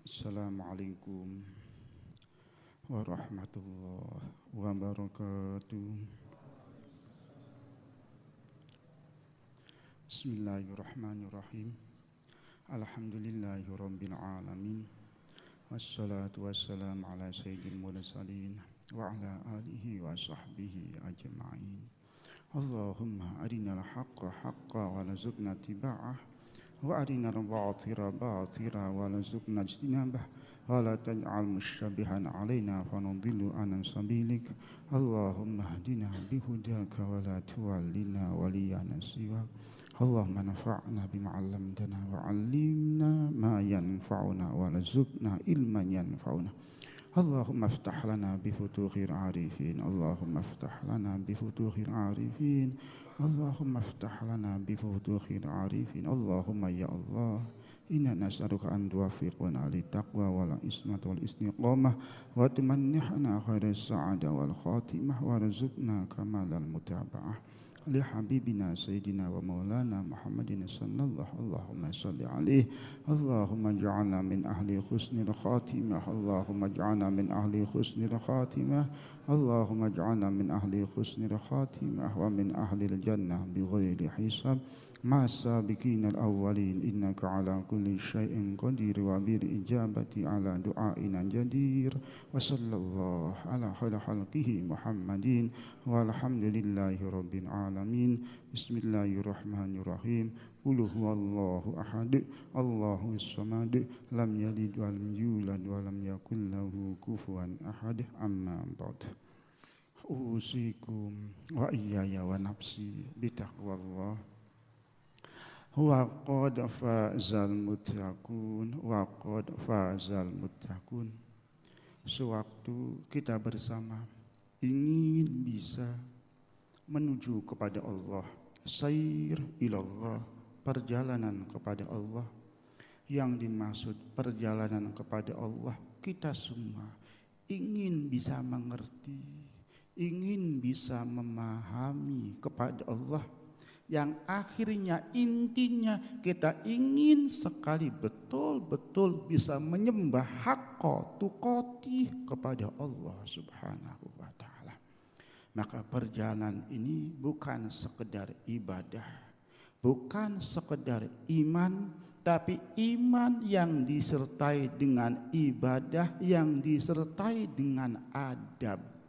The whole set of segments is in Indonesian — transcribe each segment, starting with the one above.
Assalamualaikum warahmatullahi wabarakatuh. Bismillahirrahmanirrahim. Alhamdulillahirabbil alamin. Wassalatu wassalamu ala sayyidil mursalin wa ala alihi wa sahbihi ajma'in. Allahumma arinal haqqa haqqan warzuqna ittiba'ah wa arinal batila batila warzuqna ijtinabah wa la taj'al musyabihan alaina fanudillu an sabilik. Allahumma hdina bihudaka wa la tuwallina waliyana siwak. Allahumma nafa'na bima 'allamtana wa 'allimna ma yanfa'una warzuqna ilman yanfa'una. Allahumma iftah lana bi futuhil arifin. Allahumma iftah lana bi futuhil arifin. Allahumma iftah lana bi futuhil arifin. Allahumma ya Allah, inna nas'aluka an tuwaffiqna lit taqwa wal ismati wal istiqamah wa tumannihna khairas sa'adah wal khatimah warzuqna kamalal mutaba'ah li habibina sayyidina wa maulana Muhammadin sallallahu. Allahumma salli alaihi. Allahumma ij'alna min ahli husnil khatimah. Allahumma ij'alna min ahli husnil khatimah. Allahumma ij'alna min ahli husnil khatimah wa min ahli jannah bighairi hisab. Masabiqinal awwalin innaka ala kulli syai'in qadir wa bil ijabati ala du'aina jadir. Wa sallallahu ala khairi khalqihi Muhammadin walhamdulillahi rabbil alamin. Bismillahirrahmanirrahim. Qul huwallahu ahad, Allahus samad, lam yalid wa lam yulad wa lam yakul lahu kufuwan ahad. Amma ba'd. Usikum wa iyaya wa nafsi bitaqwallah. Wa qad fazal muttaqun, wa qad fazal muttaqun. Sewaktu kita bersama ingin bisa menuju kepada Allah, sair ilallah, perjalanan kepada Allah. Yang dimaksud perjalanan kepada Allah, kita semua ingin bisa mengerti, ingin bisa memahami kepada Allah, yang akhirnya intinya kita ingin sekali betul-betul bisa menyembah haqqa tuqatih kepada Allah Subhanahu wa ta'ala. Maka perjalanan ini bukan sekedar ibadah, bukan sekedar iman, tapi iman yang disertai dengan ibadah, yang disertai dengan adab.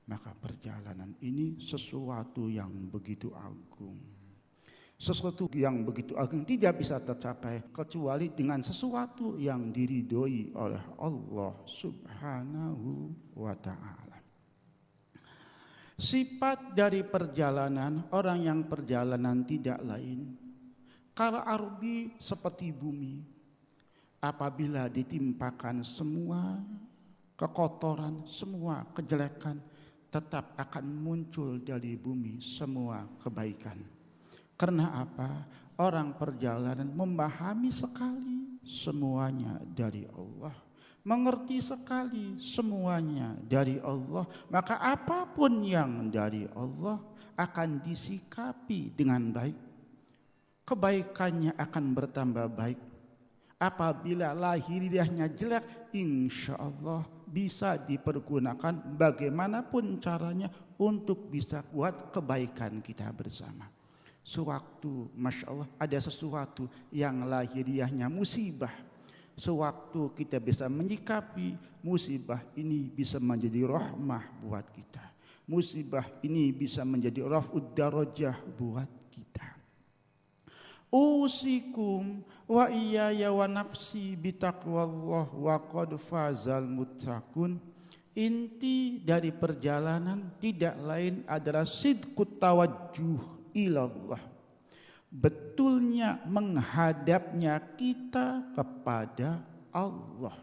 Maka perjalanan ini sesuatu yang begitu agung. Sesuatu yang begitu agung tidak bisa tercapai kecuali dengan sesuatu yang diridhoi oleh Allah Subhanahu wa ta'ala. Sifat dari perjalanan, orang yang perjalanan tidak lain kal ardi, seperti bumi. Apabila ditimpakan semua kekotoran, semua kejelekan, tetap akan muncul dari bumi semua kebaikan. Karena apa? Orang perjalanan memahami sekali semuanya dari Allah, mengerti sekali semuanya dari Allah. Maka apapun yang dari Allah akan disikapi dengan baik. Kebaikannya akan bertambah baik. Apabila lahiriahnya jelek, insya Allah bisa dipergunakan bagaimanapun caranya untuk bisa buat kebaikan kita bersama. Sewaktu Masya Allah ada sesuatu yang lahiriahnya musibah, sewaktu kita bisa menyikapi musibah ini bisa menjadi rahmah buat kita. Musibah ini bisa menjadi raf'ud darajah buat kita. Usikum wa iyaya wa nafsi bitaqwallah wa qad fazal muttaqun. Inti dari perjalanan tidak lain adalah sidqut tawajjuh ilallah, betulnya menghadapnya kita kepada Allah.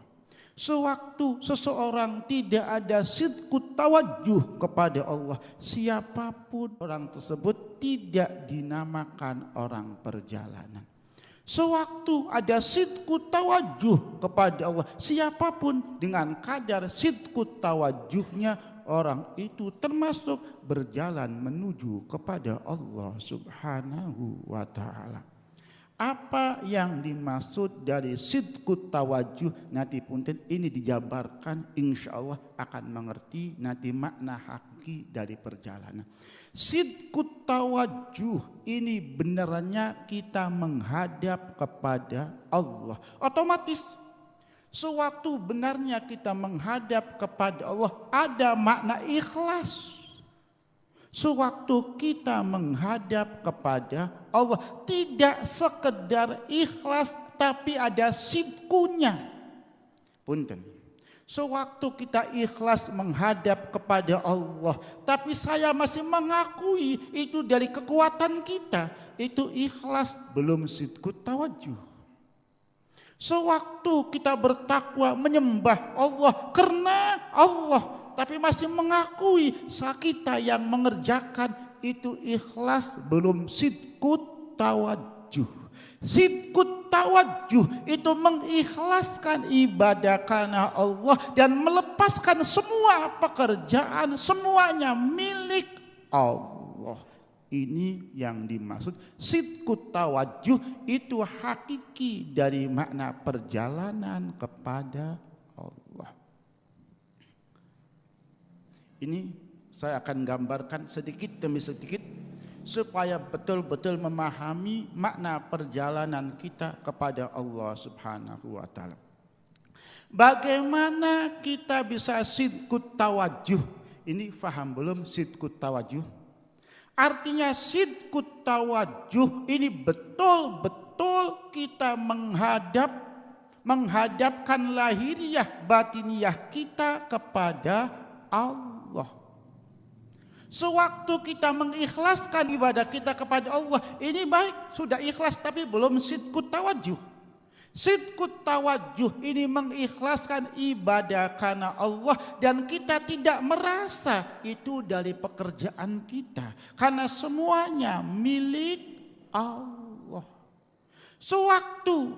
Sewaktu seseorang tidak ada sidqut tawajjuh kepada Allah, siapapun orang tersebut tidak dinamakan orang perjalanan. Sewaktu ada sidqut tawajjuh kepada Allah, siapapun dengan kadar sidqut tawajjuhnya, orang itu termasuk berjalan menuju kepada Allah Subhanahu wa ta'ala. Apa yang dimaksud dari sidqut tawajuh nanti punten ini dijabarkan, insyaallah akan mengerti nanti makna hakiki dari perjalanan. Sidqut tawajuh ini benerannya kita menghadap kepada Allah. Otomatis sewaktu benarnya kita menghadap kepada Allah ada makna ikhlas. Sewaktu kita menghadap kepada Allah tidak sekedar ikhlas tapi ada sidkunya. Punten. Sewaktu kita ikhlas menghadap kepada Allah tapi saya masih mengakui itu dari kekuatan kita, itu ikhlas belum sidqut tawajuh. Sewaktu kita bertakwa menyembah Allah karena Allah tapi masih mengakui kita yang mengerjakan, itu ikhlas belum sidqut tawajuh. Sidqut tawajuh itu mengikhlaskan ibadah karena Allah dan melepaskan semua pekerjaan semuanya milik Allah. Ini yang dimaksud sidqut tawajuh, itu hakiki dari makna perjalanan kepada Allah. Ini saya akan gambarkan sedikit demi sedikit supaya betul-betul memahami makna perjalanan kita kepada Allah Subhanahu wa taala. Bagaimana kita bisa sidqut tawajuh? Ini faham belum sidqut tawajuh? Artinya sidqut tawajuh ini betul-betul kita menghadapkan lahiriah batiniah kita kepada Allah. Sewaktu kita mengikhlaskan ibadah kita kepada Allah, ini baik, sudah ikhlas tapi belum sidqut tawajuh. Sidqut tawajuh ini mengikhlaskan ibadah karena Allah dan kita tidak merasa itu dari pekerjaan kita karena semuanya milik Allah. Sewaktu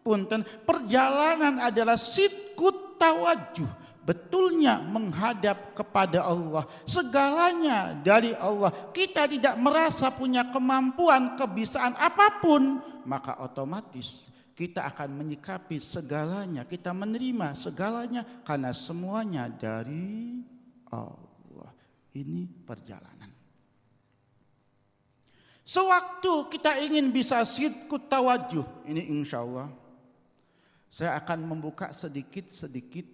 punten perjalanan adalah sidqut tawajuh, betulnya menghadap kepada Allah, segalanya dari Allah, kita tidak merasa punya kemampuan, kebisaan apapun, maka otomatis kita akan menyikapi segalanya, kita menerima segalanya karena semuanya dari Allah. Ini perjalanan. Sewaktu kita ingin bisa sidqut tawajuh, ini insya Allah saya akan membuka sedikit-sedikit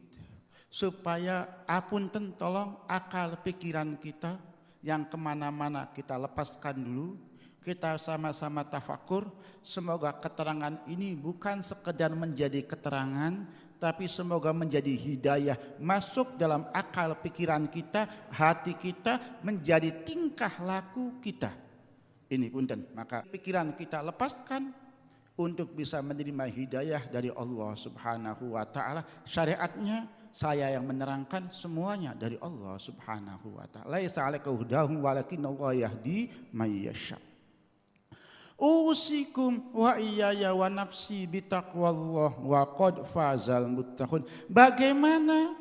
supaya apunten tolong akal pikiran kita yang kemana-mana kita lepaskan dulu. Kita sama-sama tafakur. Semoga keterangan ini bukan sekedar menjadi keterangan, tapi semoga menjadi hidayah masuk dalam akal pikiran kita, hati kita, menjadi tingkah laku kita. Ini punten, maka pikiran kita lepaskan untuk bisa menerima hidayah dari Allah Subhanahu wa taala. Syariatnya saya yang menerangkan, semuanya dari Allah Subhanahu wa taala. Laisa 'alaika hudahum walakinnallaha yahdi may yasha. Usikum wa iyaya wa nafsi bitaqwallah wa qad fazal muttaqun. Bagaimana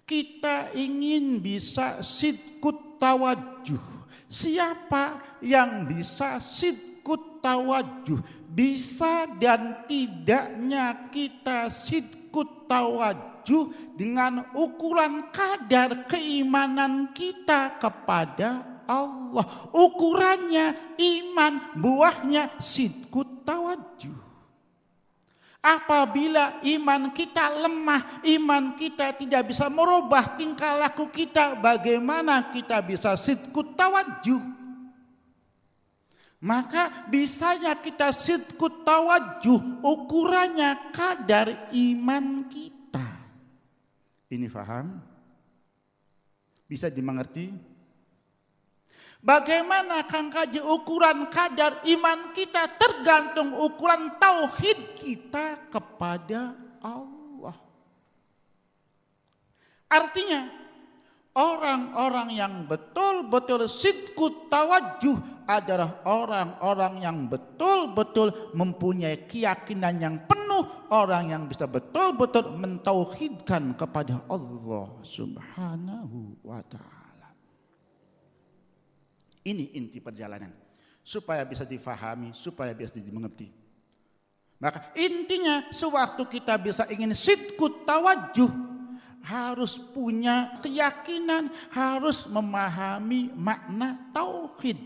kita ingin bisa sidqut tawajuh? Siapa yang bisa sidqut tawajuh? Bisa dan tidaknya kita sidqut tawajuh dengan ukuran kadar keimanan kita kepada Allah. Ukurannya iman, buahnya sidqut tawajuh. Apabila iman kita lemah, iman kita tidak bisa merubah tingkah laku kita, bagaimana kita bisa sidqut tawajuh? Maka bisanya kita sidqut tawajuh, ukurannya kadar iman kita. Ini faham? Bisa dimengerti? Bagaimana Kang Kaji ukuran kadar iman kita? Tergantung ukuran tauhid kita kepada Allah. Artinya orang-orang yang betul-betul sidqut tawajuh adalah orang-orang yang betul-betul mempunyai keyakinan yang penuh, orang yang bisa betul-betul mentauhidkan kepada Allah Subhanahu wa ta'ala. Ini inti perjalanan. supaya bisa difahami, supaya bisa dimengerti. Maka intinya sewaktu kita bisa ingin sidqut tawajuh, harus punya keyakinan, harus memahami makna tauhid.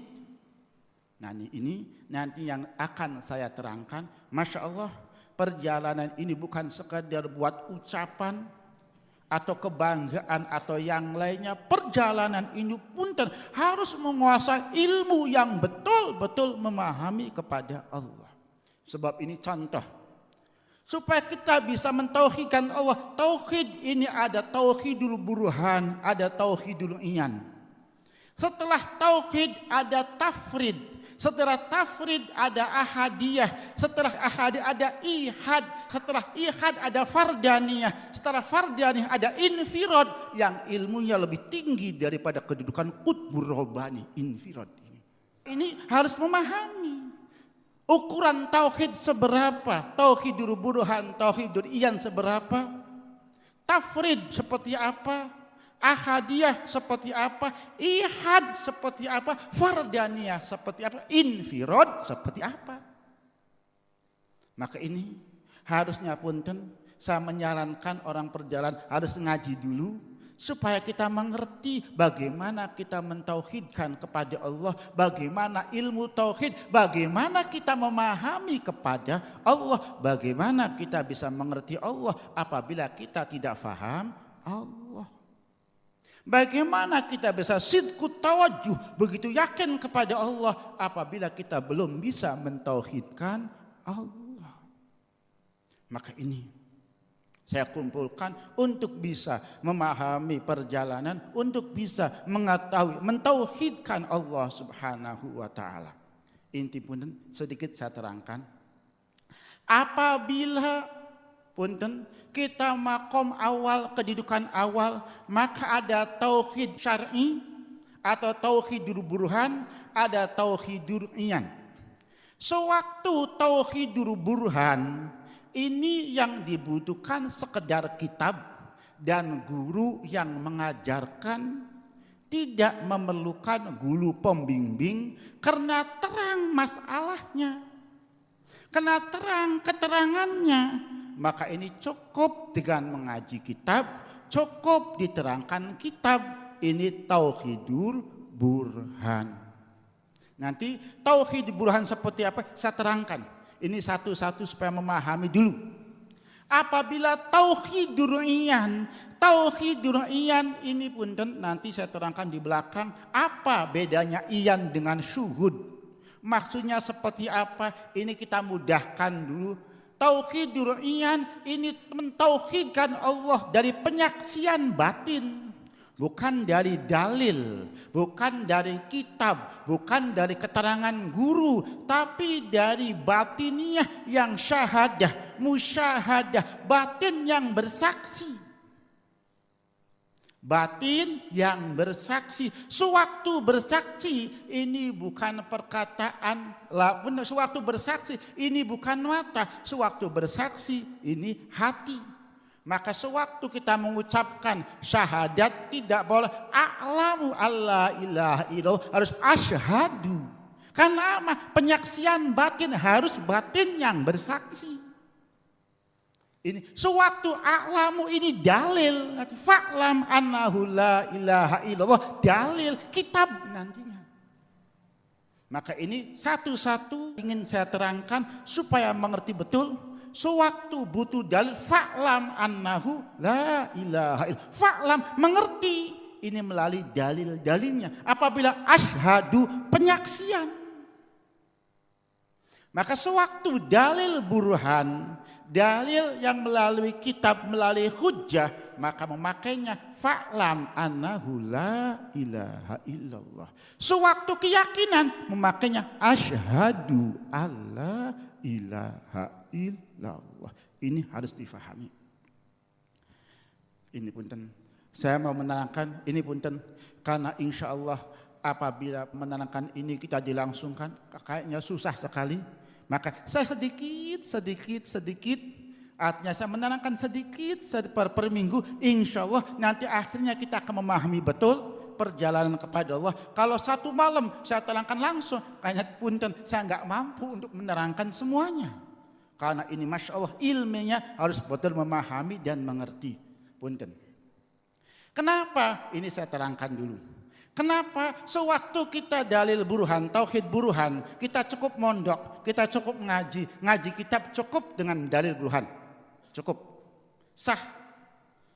Nah ini nanti yang akan saya terangkan. Masya Allah, perjalanan ini bukan sekadar buat ucapan atau kebanggaan atau yang lainnya. Perjalanan ini pun harus menguasai ilmu yang betul-betul memahami kepada Allah. Sebab ini contoh supaya kita bisa mentauhidkan Allah. Tauhid ini ada tauhidul burhan, ada tauhidul iyan. Setelah tauhid ada tafrid, setelah tafrid ada ahadiyah, setelah ahadiyah ada ihad, setelah ihad ada fardaniyah, setelah fardaniyah ada infirad yang ilmunya lebih tinggi daripada kedudukan qutbur rabbani. Infirad ini harus memahami ukuran tauhid seberapa, tauhidul burhan, tauhidul iyan seberapa, tafrid seperti apa, ahadiyah seperti apa, ihad seperti apa, fardaniyah seperti apa, infirad seperti apa. Maka ini harusnya punten saya menyarankan orang perjalanan harus ngaji dulu supaya kita mengerti bagaimana kita mentauhidkan kepada Allah, bagaimana ilmu tauhid, bagaimana kita memahami kepada Allah, bagaimana kita bisa mengerti Allah apabila kita tidak faham Allah. Bagaimana kita bisa sidqut tawajuh, begitu yakin kepada Allah apabila kita belum bisa mentauhidkan Allah. Maka ini saya kumpulkan untuk bisa memahami perjalanan, untuk bisa mengetahui, mentauhidkan Allah Subhanahu wa ta'ala. Inti punten sedikit saya terangkan. Apabila punten kita makom awal, kedudukan awal, maka ada tauhid syar'i atau tauhidur burhan, ada tauhidur iyan. Sewaktu tauhidur burhan ini yang dibutuhkan sekedar kitab dan guru yang mengajarkan, tidak memerlukan guru pembimbing karena terang masalahnya, karena terang keterangannya. Maka ini cukup dengan mengaji kitab, cukup diterangkan kitab. Ini tauhidul burhan. Nanti tauhid burhan seperti apa saya terangkan. Ini satu-satu supaya memahami dulu. Apabila tauhidur iyan ini punten nanti saya terangkan di belakang apa bedanya iyan dengan syuhud. Maksudnya seperti apa? Ini kita mudahkan dulu. Tauhidur iyan ini mentauhidkan Allah dari penyaksian batin. Bukan dari dalil, bukan dari kitab, bukan dari keterangan guru, tapi dari batiniyah yang syahadah, musyahadah, batin yang bersaksi. Batin yang bersaksi. Sewaktu bersaksi ini bukan perkataan, sewaktu bersaksi ini bukan mata, sewaktu bersaksi ini hati. Maka sewaktu kita mengucapkan syahadat tidak boleh a'lamu alla ilaha illallah, harus asyhadu. Karena apa? Penyaksian batin harus batin yang bersaksi. Ini sewaktu a'lamu ini dalil, fa'lam annahu la ilaha illallah, dalil kitab nantinya. Maka ini satu-satu ingin saya terangkan supaya mengerti betul. Sewaktu butuh dalil, fa'lam annahu la ilaha illallah, fa'lam mengerti ini melalui dalil-dalilnya. Apabila asyhadu penyaksian, maka sewaktu dalil burhan, dalil yang melalui kitab, melalui hujjah, maka memakainya fa'lam annahu la ilaha illallah. Sewaktu keyakinan memakainya asyhadu alla ilaha illallah. Ini harus difahami. Ini punten, saya mau menerangkan ini punten, karena insya Allah apabila menerangkan ini kita dilangsungkan kayaknya susah sekali. Maka saya sedikit, artinya saya menerangkan sedikit per minggu. Insya Allah nanti akhirnya kita akan memahami betul. perjalanan kepada Allah. Kalau satu malam saya terangkan langsung, kayaknya punten saya nggak mampu untuk menerangkan semuanya. Karena ini Masya Allah ilmunya harus betul memahami dan mengerti. Punten. Kenapa? Ini saya terangkan dulu. Kenapa? Sewaktu kita dalil buruhan, tauhid buruhan, kita cukup mondok, kita cukup ngaji kitab cukup dengan dalil buruhan. Cukup. Sah.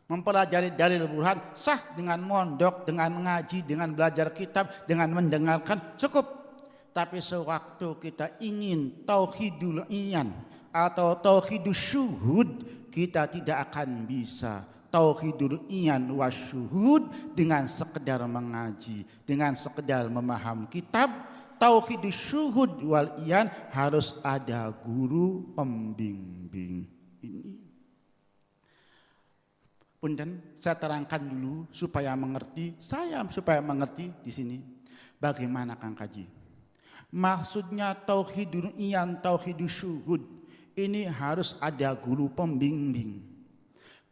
Mempelajari dalil buruhan sah dengan mondok, dengan ngaji, dengan belajar kitab, dengan mendengarkan cukup. Tapi sewaktu kita ingin tauhidul iyan atau tauhidus syuhud, kita tidak akan bisa tauhidul iyan wasyuhud dengan sekedar mengaji, dengan sekedar memaham kitab. Tauhidus syuhud wal iyan harus ada guru pembimbing. Ini punten, saya terangkan dulu supaya mengerti, supaya mengerti di sini. Bagaimana Kang Kaji? Maksudnya tauhidul iyan, tauhidus syuhud ini harus ada guru pembimbing.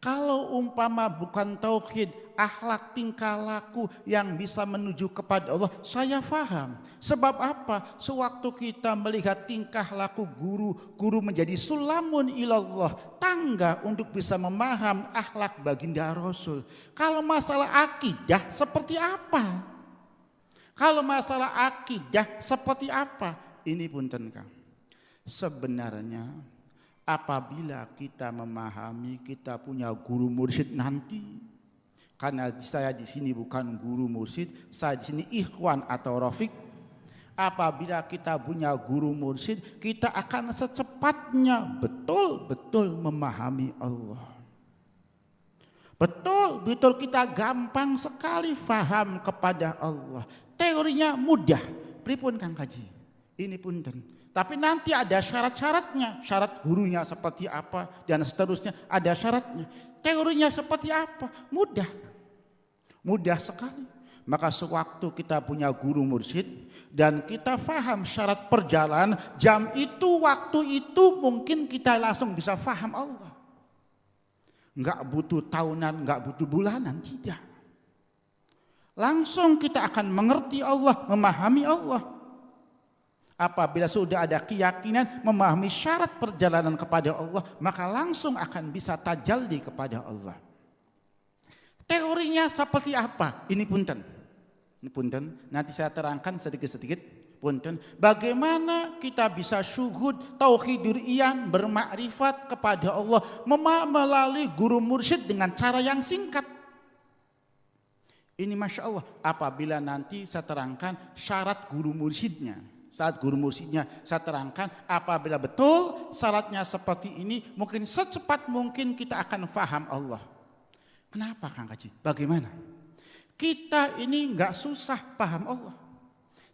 Kalau umpama bukan tauhid, akhlak tingkah laku yang bisa menuju kepada Allah, saya faham. Sebab apa? Sewaktu kita melihat tingkah laku guru menjadi sulamun ilallah, tangga untuk bisa memaham akhlak baginda Rasul. Kalau masalah akidah seperti apa? Kalau masalah akidah seperti apa? Ini punten Kang. Sebenarnya apabila kita memahami, kita punya guru mursyid nanti, karena saya di sini bukan guru mursyid, saya di sini ikhwan atau rafiq. Apabila kita punya guru mursyid, kita akan secepatnya betul-betul memahami Allah. Betul-betul kita gampang sekali faham kepada Allah. Teorinya mudah. Pripun Kang Kaji? Ini punten. Tapi nanti ada syarat-syaratnya, syarat gurunya seperti apa dan seterusnya ada syaratnya. Teorinya seperti apa? Mudah. Mudah sekali. Maka sewaktu kita punya guru mursyid dan kita faham syarat perjalanan, jam itu, waktu itu mungkin kita langsung bisa faham Allah. Enggak butuh tahunan, enggak butuh bulanan, tidak. Langsung kita akan mengerti Allah, memahami Allah. Apabila sudah ada keyakinan memahami syarat perjalanan kepada Allah, maka langsung akan bisa tajalli kepada Allah. Teorinya seperti apa? Ini punten. Ini punten, nanti saya terangkan sedikit-sedikit. Punten, bagaimana kita bisa syuhud, tauhidur iyan, bermakrifat kepada Allah melalui guru mursyid dengan cara yang singkat. Ini Masya Allah, apabila nanti saya terangkan syarat guru mursyidnya. Saat guru mursyidnya saya terangkan, apabila betul syaratnya seperti ini, mungkin secepat mungkin kita akan faham Allah. Kenapa Kang Kaji? Bagaimana? Kita ini enggak susah paham Allah.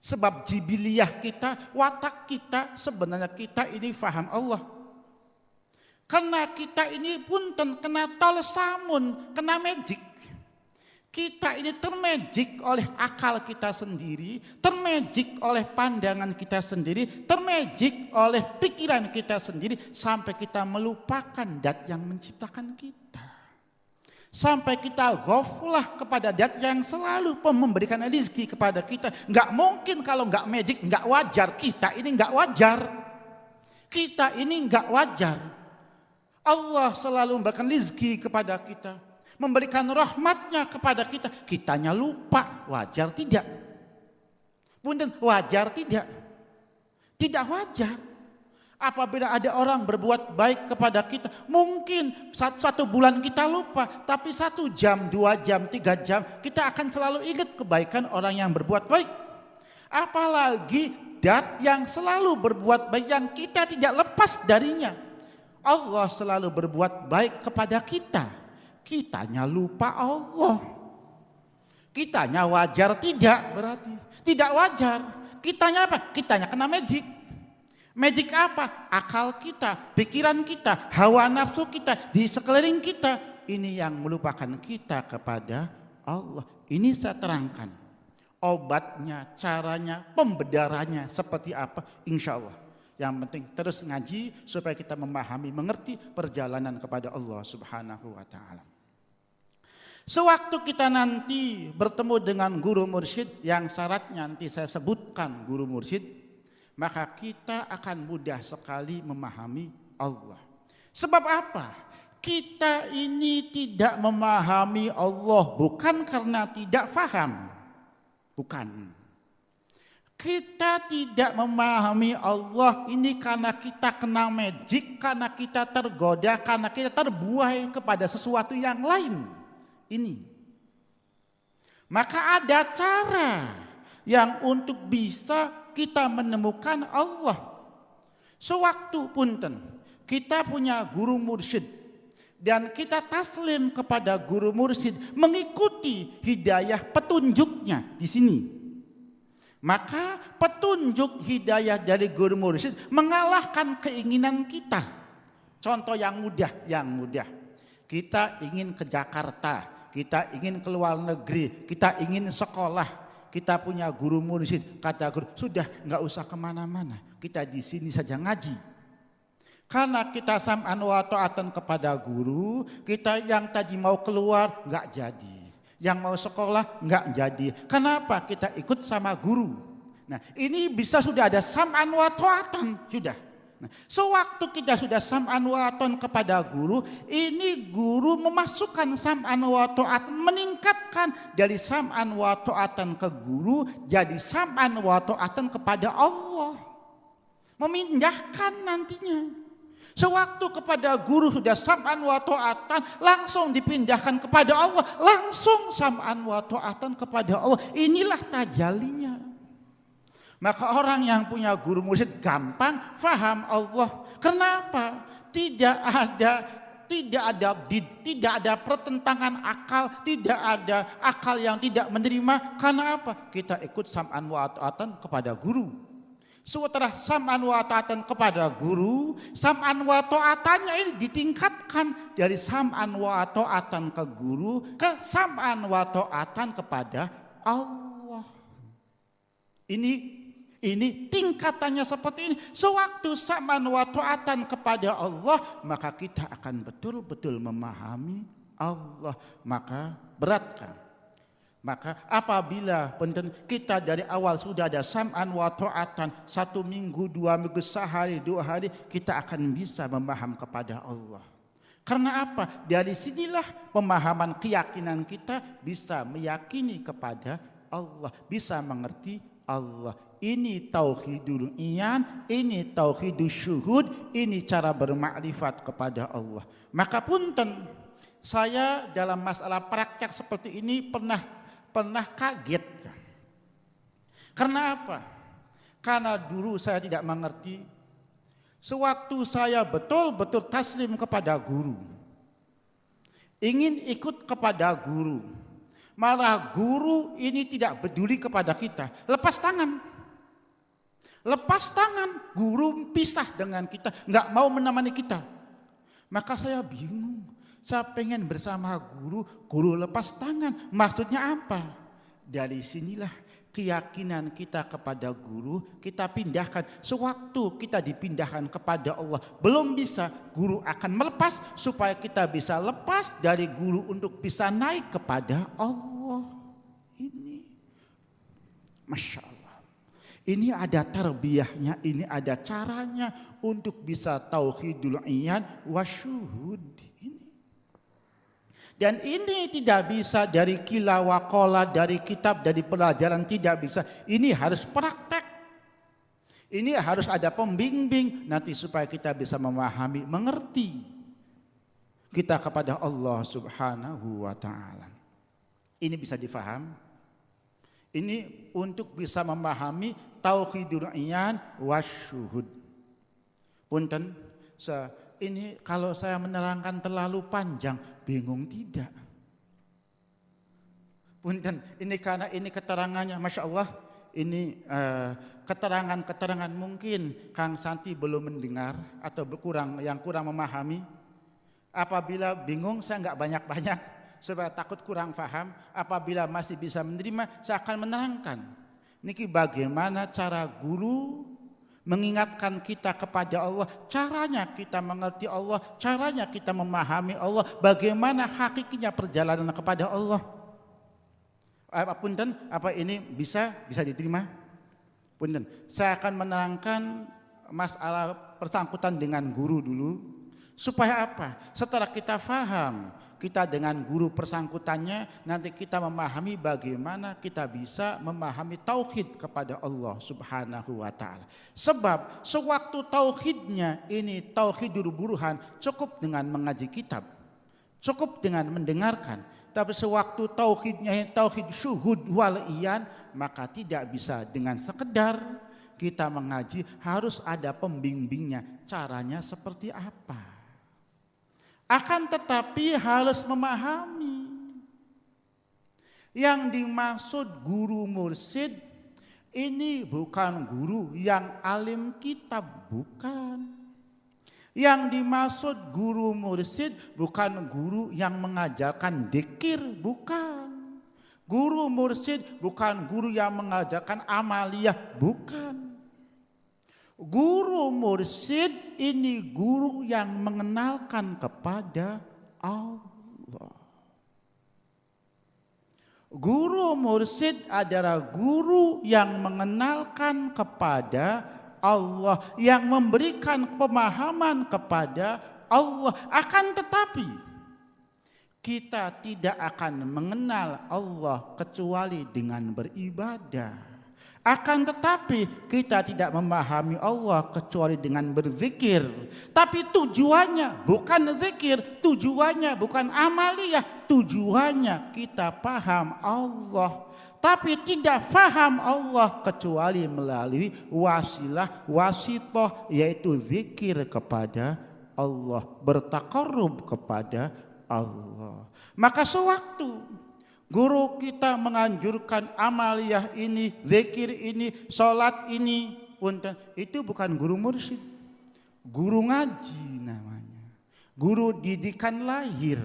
Sebab jibiliyah kita, watak kita, sebenarnya kita ini faham Allah. Karena kita ini punten kena tolsamun, kena magic. Kita ini termagic oleh akal kita sendiri, termagic oleh pandangan kita sendiri, termagic oleh pikiran kita sendiri, sampai kita melupakan Dat yang menciptakan kita. Sampai kita ghaflah kepada Dat yang selalu memberikan rezeki kepada kita. Enggak mungkin kalau enggak magic, enggak wajar. Kita ini enggak wajar. Kita ini enggak wajar. Allah selalu memberikan rezeki kepada kita, memberikan rahmatnya kepada kita, kitanya lupa. Wajar tidak? Punten, wajar tidak? Tidak wajar. Apabila ada orang berbuat baik kepada kita, mungkin satu bulan kita lupa, tapi 1 jam, 2 jam, 3 jam, kita akan selalu ingat kebaikan orang yang berbuat baik. Apalagi Dat yang selalu berbuat baik, yang kita tidak lepas darinya. Allah selalu berbuat baik kepada kita. Kitanya lupa Allah. Kitanya wajar tidak berarti. Tidak wajar. Kitanya apa? Kitanya kena magic. Magic apa? Akal kita, pikiran kita, hawa nafsu kita, di sekeliling kita. Ini yang melupakan kita kepada Allah. Ini saya terangkan. Obatnya, caranya, pembedarannya seperti apa? Insya Allah. Yang penting terus ngaji supaya kita memahami, mengerti perjalanan kepada Allah Subhanahu wa ta'ala. Sewaktu kita nanti bertemu dengan guru mursyid yang syaratnya nanti saya sebutkan guru mursyid, maka kita akan mudah sekali memahami Allah. Sebab apa? Kita ini tidak memahami Allah bukan karena tidak faham. Bukan. Kita tidak memahami Allah ini karena kita kena magic, karena kita tergoda, karena kita terbuai kepada sesuatu yang lain. Ini. Maka ada cara yang untuk bisa kita menemukan Allah. Sewaktu punten kita punya guru mursyid dan kita taslim kepada guru mursyid, mengikuti hidayah petunjuknya di sini. Maka petunjuk hidayah dari guru mursyid mengalahkan keinginan kita. Contoh yang mudah. Kita ingin ke Jakarta. Kita ingin keluar negeri, kita ingin sekolah, kita punya guru mursyid, kata guru, sudah nggak usah kemana-mana, kita di sini saja ngaji. Karena kita sam'an wa ta'atan kepada guru, kita yang tadi mau keluar nggak jadi, yang mau sekolah nggak jadi. Kenapa? Kita ikut sama guru. Nah ini bisa sudah ada sam'an wa ta'atan, sudah. Nah, sewaktu kita sudah sam'an wa ta'atan kepada guru, ini guru memasukkan sam'an wa ta'atan, meningkatkan dari sam'an wa ta'atan ke guru jadi sam'an wa ta'atan kepada Allah. Memindahkan nantinya. Sewaktu kepada guru sudah sam'an wa ta'atan, langsung dipindahkan kepada Allah, langsung sam'an wa ta'atan kepada Allah. Inilah tajalinya. Maka orang yang punya guru mursyid gampang faham Allah. Kenapa? Tidak ada pertentangan akal, tidak ada akal yang tidak menerima. Karena apa? Kita ikut sam'an wa ta'atan kepada guru. Setelah sam'an wa ta'atan kepada guru, sam'an wa ta'atannya ini ditingkatkan dari sam'an wa ta'atan ke guru ke sam'an wa ta'atan kepada Allah. Ini tingkatannya seperti ini. Sewaktu sam'an wa ta'atan kepada Allah, maka kita akan betul-betul memahami Allah. Maka beratkan. Maka apabila kita dari awal sudah ada sam'an wa ta'atan, 1 minggu, 2 minggu, sehari, 2 hari, kita akan bisa memaham kepada Allah. Karena apa? Dari sinilah pemahaman keyakinan kita bisa meyakini kepada Allah, bisa mengerti Allah. Ini tauhidul iyan, ini tauhidus syuhud, ini cara bermakrifat kepada Allah. Maka punten, saya dalam masalah praktek seperti ini pernah kaget. Karena apa? Karena dulu saya tidak mengerti. Sewaktu saya betul-betul taslim kepada guru, ingin ikut kepada guru, malah guru ini tidak peduli kepada kita, lepas tangan. Lepas tangan, guru pisah dengan kita, nggak mau menemani kita. Maka saya bingung, saya pengen bersama guru, guru lepas tangan. Maksudnya apa? Dari sinilah keyakinan kita kepada guru kita pindahkan. Sewaktu kita dipindahkan kepada Allah, belum bisa, guru akan melepas supaya kita bisa lepas dari guru untuk bisa naik kepada Allah. Ini Masya Allah. Ini ada tarbiyahnya, ini ada caranya untuk bisa tauhidul iyan wa syuhud. Dan ini tidak bisa dari kila wa qala, dari kitab, dari pelajaran, tidak bisa. Ini harus praktek. Ini harus ada pembimbing nanti supaya kita bisa memahami, mengerti kita kepada Allah Subhanahu wa ta'ala. Ini bisa difaham. Ini untuk bisa memahami tauhidul iyan wasyuhud. Punten, ini kalau saya menerangkan terlalu panjang, bingung tidak? Punten, ini karena ini keterangannya, Masya Allah, ini keterangan-keterangan mungkin Kang Santi belum mendengar atau kurang memahami. Apabila bingung, saya nggak banyak-banyak. Supaya takut kurang paham, apabila masih bisa menerima, saya akan menerangkan. Niki bagaimana cara guru mengingatkan kita kepada Allah, caranya kita mengerti Allah, caranya kita memahami Allah, bagaimana hakikinya perjalanan kepada Allah. Punten, apa ini bisa diterima? Punten, saya akan menerangkan masalah bersangkutan dengan guru dulu, supaya apa? Setelah kita faham, kita dengan guru persangkutannya, nanti kita memahami bagaimana kita bisa memahami tauhid kepada Allah Subhanahu wa ta'ala. Sebab sewaktu tauhidnya ini tauhidur burhan, cukup dengan mengaji kitab, cukup dengan mendengarkan. Tapi sewaktu tauhidnya tauhid syuhud wal iyan, maka tidak bisa dengan sekedar kita mengaji, harus ada pembimbingnya. Caranya seperti apa? Akan tetapi harus memahami yang dimaksud guru mursyid ini bukan guru yang alim kitab, bukan. Yang dimaksud guru mursyid bukan guru yang mengajarkan dzikir, bukan. Guru mursyid bukan guru yang mengajarkan amaliyah, bukan. Guru mursyid ini guru yang mengenalkan kepada Allah. Guru mursyid adalah guru yang mengenalkan kepada Allah, yang memberikan pemahaman kepada Allah. Akan tetapi kita tidak akan mengenal Allah kecuali dengan beribadah. Akan tetapi kita tidak memahami Allah kecuali dengan berzikir. Tapi tujuannya bukan zikir, tujuannya bukan amaliyah, tujuannya kita paham Allah. Tapi tidak paham Allah kecuali melalui wasilah wasitoh, yaitu zikir kepada Allah, bertaqarrub kepada Allah. Maka sewaktu guru kita menganjurkan amaliyah ini, zikir ini, sholat ini, itu bukan guru mursyid. Guru ngaji namanya. Guru didikan lahir.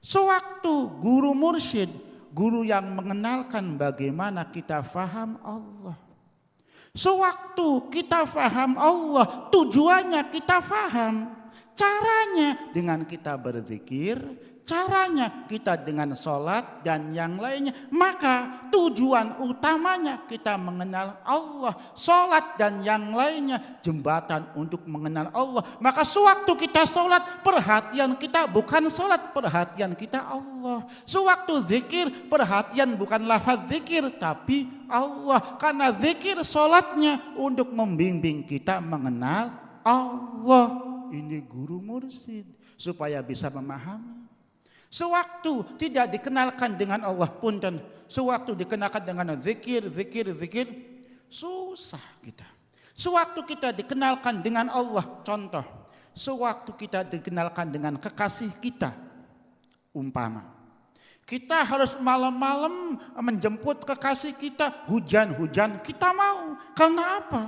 Sewaktu guru mursyid, guru yang mengenalkan bagaimana kita faham Allah. Sewaktu kita faham Allah, tujuannya kita faham. Caranya dengan kita berzikir, caranya kita dengan sholat dan yang lainnya. Maka tujuan utamanya kita mengenal Allah. Sholat dan yang lainnya jembatan untuk mengenal Allah. Maka sewaktu kita sholat, perhatian kita bukan sholat, perhatian kita Allah. Sewaktu zikir, perhatian bukan lafaz zikir tapi Allah. Karena zikir sholatnya untuk membimbing kita mengenal Allah. Ini guru mursyid supaya bisa memahami. Sewaktu tidak dikenalkan dengan Allah, punten, sewaktu dikenalkan dengan zikir, susah kita. Sewaktu kita dikenalkan dengan Allah, contoh, sewaktu kita dikenalkan dengan kekasih kita, umpama, kita harus malam-malam menjemput kekasih kita, hujan-hujan kita mau. Karena apa?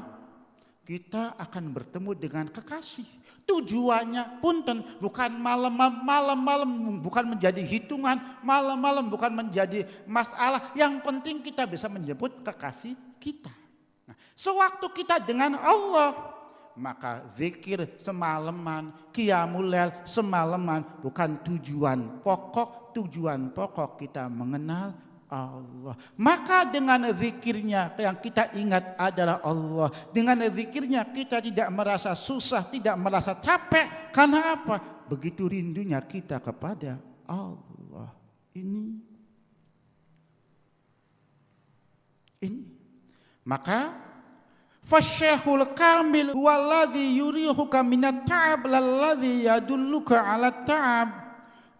Kita akan bertemu dengan kekasih. Tujuannya punten bukan malam-malam bukan menjadi hitungan, malam-malam bukan menjadi masalah. Yang penting kita bisa menjemput kekasih kita. Nah, sewaktu kita dengan Allah, maka zikir semalaman, qiyamul lail semalaman bukan tujuan pokok. Tujuan pokok kita mengenal Allah. Maka dengan zikirnya yang kita ingat adalah Allah. Dengan zikirnya kita tidak merasa susah, tidak merasa capek. Karena apa? Begitu rindunya kita kepada Allah. Ini. Maka fasyakhul kamil huwallazi yurihuka minat ta'ab lalladzi yadulluka 'ala ta'ab.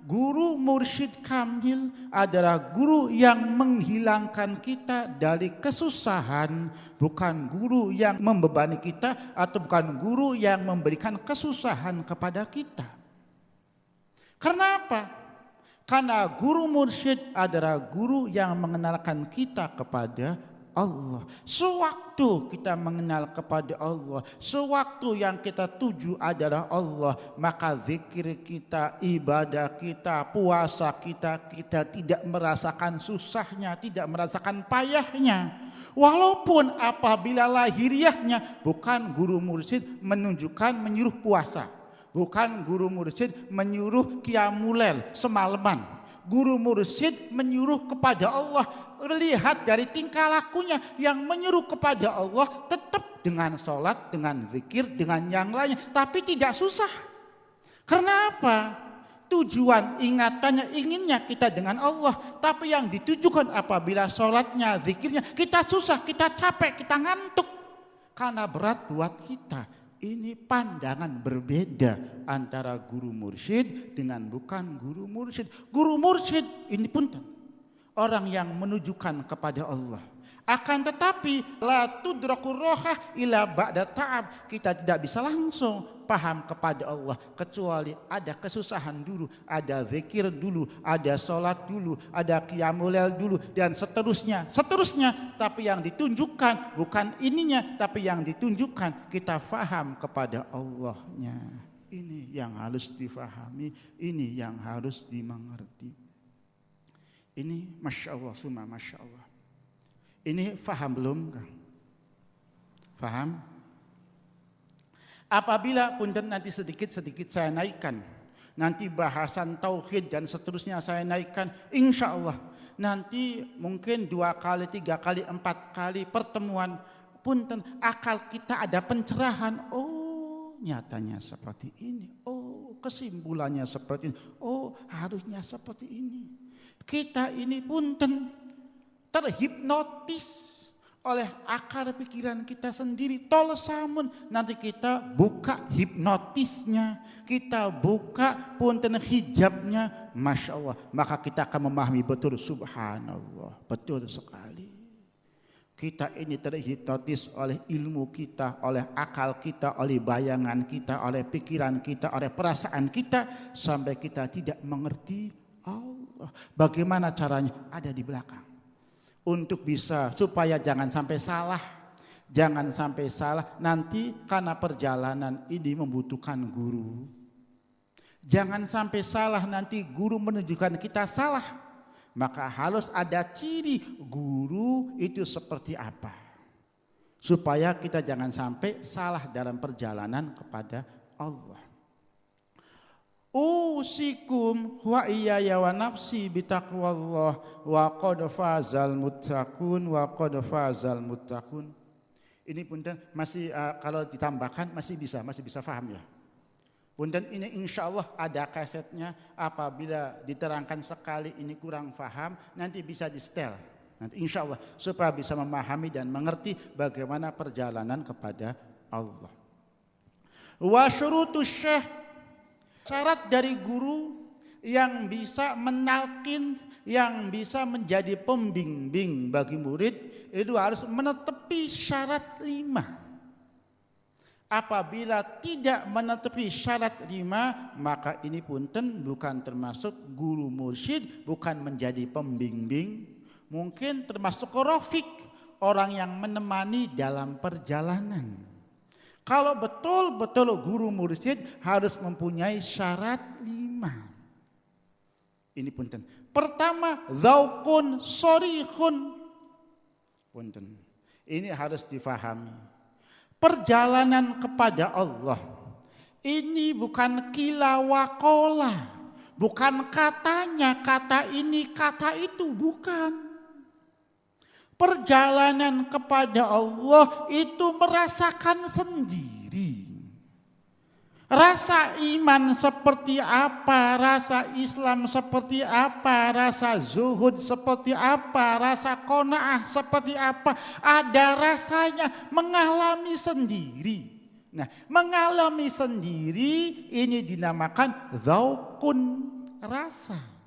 Guru mursyid kamil adalah guru yang menghilangkan kita dari kesusahan, bukan guru yang membebani kita atau bukan guru yang memberikan kesusahan kepada kita. Karena apa? Karena guru mursyid adalah guru yang mengenalkan kita kepada Allah. Sewaktu kita mengenal kepada Allah, sewaktu yang kita tuju adalah Allah, maka zikir kita, ibadah kita, puasa kita, kita tidak merasakan susahnya, tidak merasakan payahnya. Walaupun apabila lahiriahnya bukan guru mursyid menyuruh puasa, bukan guru mursyid menyuruh qiyamulail semalaman. Guru mursyid menyuruh kepada Allah. Lihat dari tingkah lakunya yang menyuruh kepada Allah tetap dengan sholat, dengan zikir, dengan yang lainnya, tapi tidak susah. Kenapa? Tujuan ingatannya inginnya kita dengan Allah, tapi yang ditujukan apabila sholatnya, zikirnya kita susah, kita capek, kita ngantuk karena berat buat kita. Ini pandangan berbeda antara guru mursyid dengan bukan guru mursyid. Guru mursyid ini punten orang yang menunjukkan kepada Allah. Akan tetapi la tudrakur rohah ila ba'da ta'ab. Kita tidak bisa langsung paham kepada Allah kecuali ada kesusahan dulu, ada zikir dulu, ada sholat dulu, ada qiyamulail dulu, dan seterusnya. Tapi yang ditunjukkan bukan ininya, tapi yang ditunjukkan kita faham kepada Allahnya. Ini yang harus difahami, ini yang harus dimengerti. Ini Masya Allah, summa Masya Allah. Ini faham belum? Faham? Apabila punten nanti sedikit-sedikit saya naikkan, nanti bahasan tauhid dan seterusnya saya naikkan, insya Allah nanti mungkin 2 kali, 3 kali, 4 kali pertemuan punten akal kita ada pencerahan. Oh nyatanya seperti ini, oh kesimpulannya seperti ini, oh harusnya seperti ini. Kita ini punten terhipnotis oleh akar pikiran kita sendiri. Tol samun nanti kita buka hipnotisnya, kita buka punten hijabnya, Masya Allah, maka kita akan memahami betul. Subhanallah, betul sekali. Kita ini terhipnotis oleh ilmu kita, oleh akal kita, oleh bayangan kita, oleh pikiran kita, oleh perasaan kita, sampai kita tidak mengerti Allah. Bagaimana caranya? Ada di belakang. Untuk bisa supaya jangan sampai salah, nanti karena perjalanan ini membutuhkan guru. Jangan sampai salah, nanti guru menunjukkan kita salah, maka harus ada ciri guru itu seperti apa, supaya kita jangan sampai salah dalam perjalanan kepada Allah. Usikum wa iyaya wa nafsi bitaqwallah wa qad fazal muttaqun wa qad fazal muttaqun. Ini punten masih kalau ditambahkan masih bisa paham ya. Punten ini insya Allah ada kasetnya, apabila diterangkan sekali ini kurang paham nanti bisa di setel. Nanti insya Allah supaya bisa memahami dan mengerti bagaimana perjalanan kepada Allah. Wa syurutus syekh, syarat dari guru yang bisa menalkin, yang bisa menjadi pembimbing bagi murid itu harus menetepi syarat 5. Apabila tidak menetepi syarat 5, maka ini punten bukan termasuk guru mursyid, bukan menjadi pembimbing, mungkin termasuk rafiq, orang yang menemani dalam perjalanan. Kalau betul-betul guru mursyid harus mempunyai syarat 5. Ini punten. Pertama, dzauqun shorihun. Punten. Ini harus difahami. Perjalanan kepada Allah ini bukan kila wakola, bukan katanya, kata ini, kata itu, bukan. Perjalanan kepada Allah itu merasakan sendiri. Rasa iman seperti apa, rasa Islam seperti apa, rasa zuhud seperti apa, rasa qanaah seperti apa, ada rasanya, mengalami sendiri. Nah, mengalami sendiri ini dinamakan dzauqun, rasa.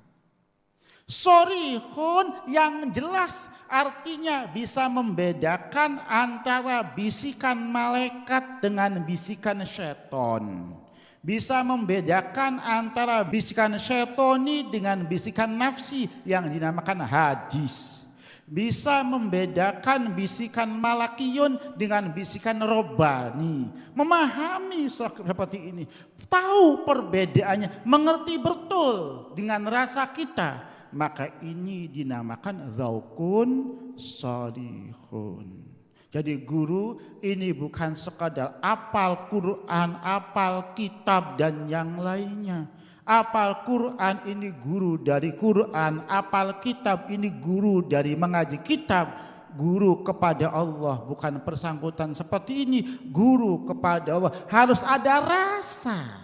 Shorihun, yang jelas, artinya bisa membedakan antara bisikan malaikat dengan bisikan syaitan. Bisa membedakan antara bisikan syaitani dengan bisikan nafsi yang dinamakan hadis. Bisa membedakan bisikan malakiyun dengan bisikan robbani. Memahami seperti ini, tahu perbedaannya, mengerti betul dengan rasa kita. maka ini dinamakan dzaukun shalihun. Jadi guru ini bukan sekadar apal Quran, apal kitab dan yang lainnya. Apal Quran ini guru dari Quran, apal kitab ini guru dari mengaji kitab. Guru kepada Allah bukan persangkutan seperti ini. Guru kepada Allah harus ada rasa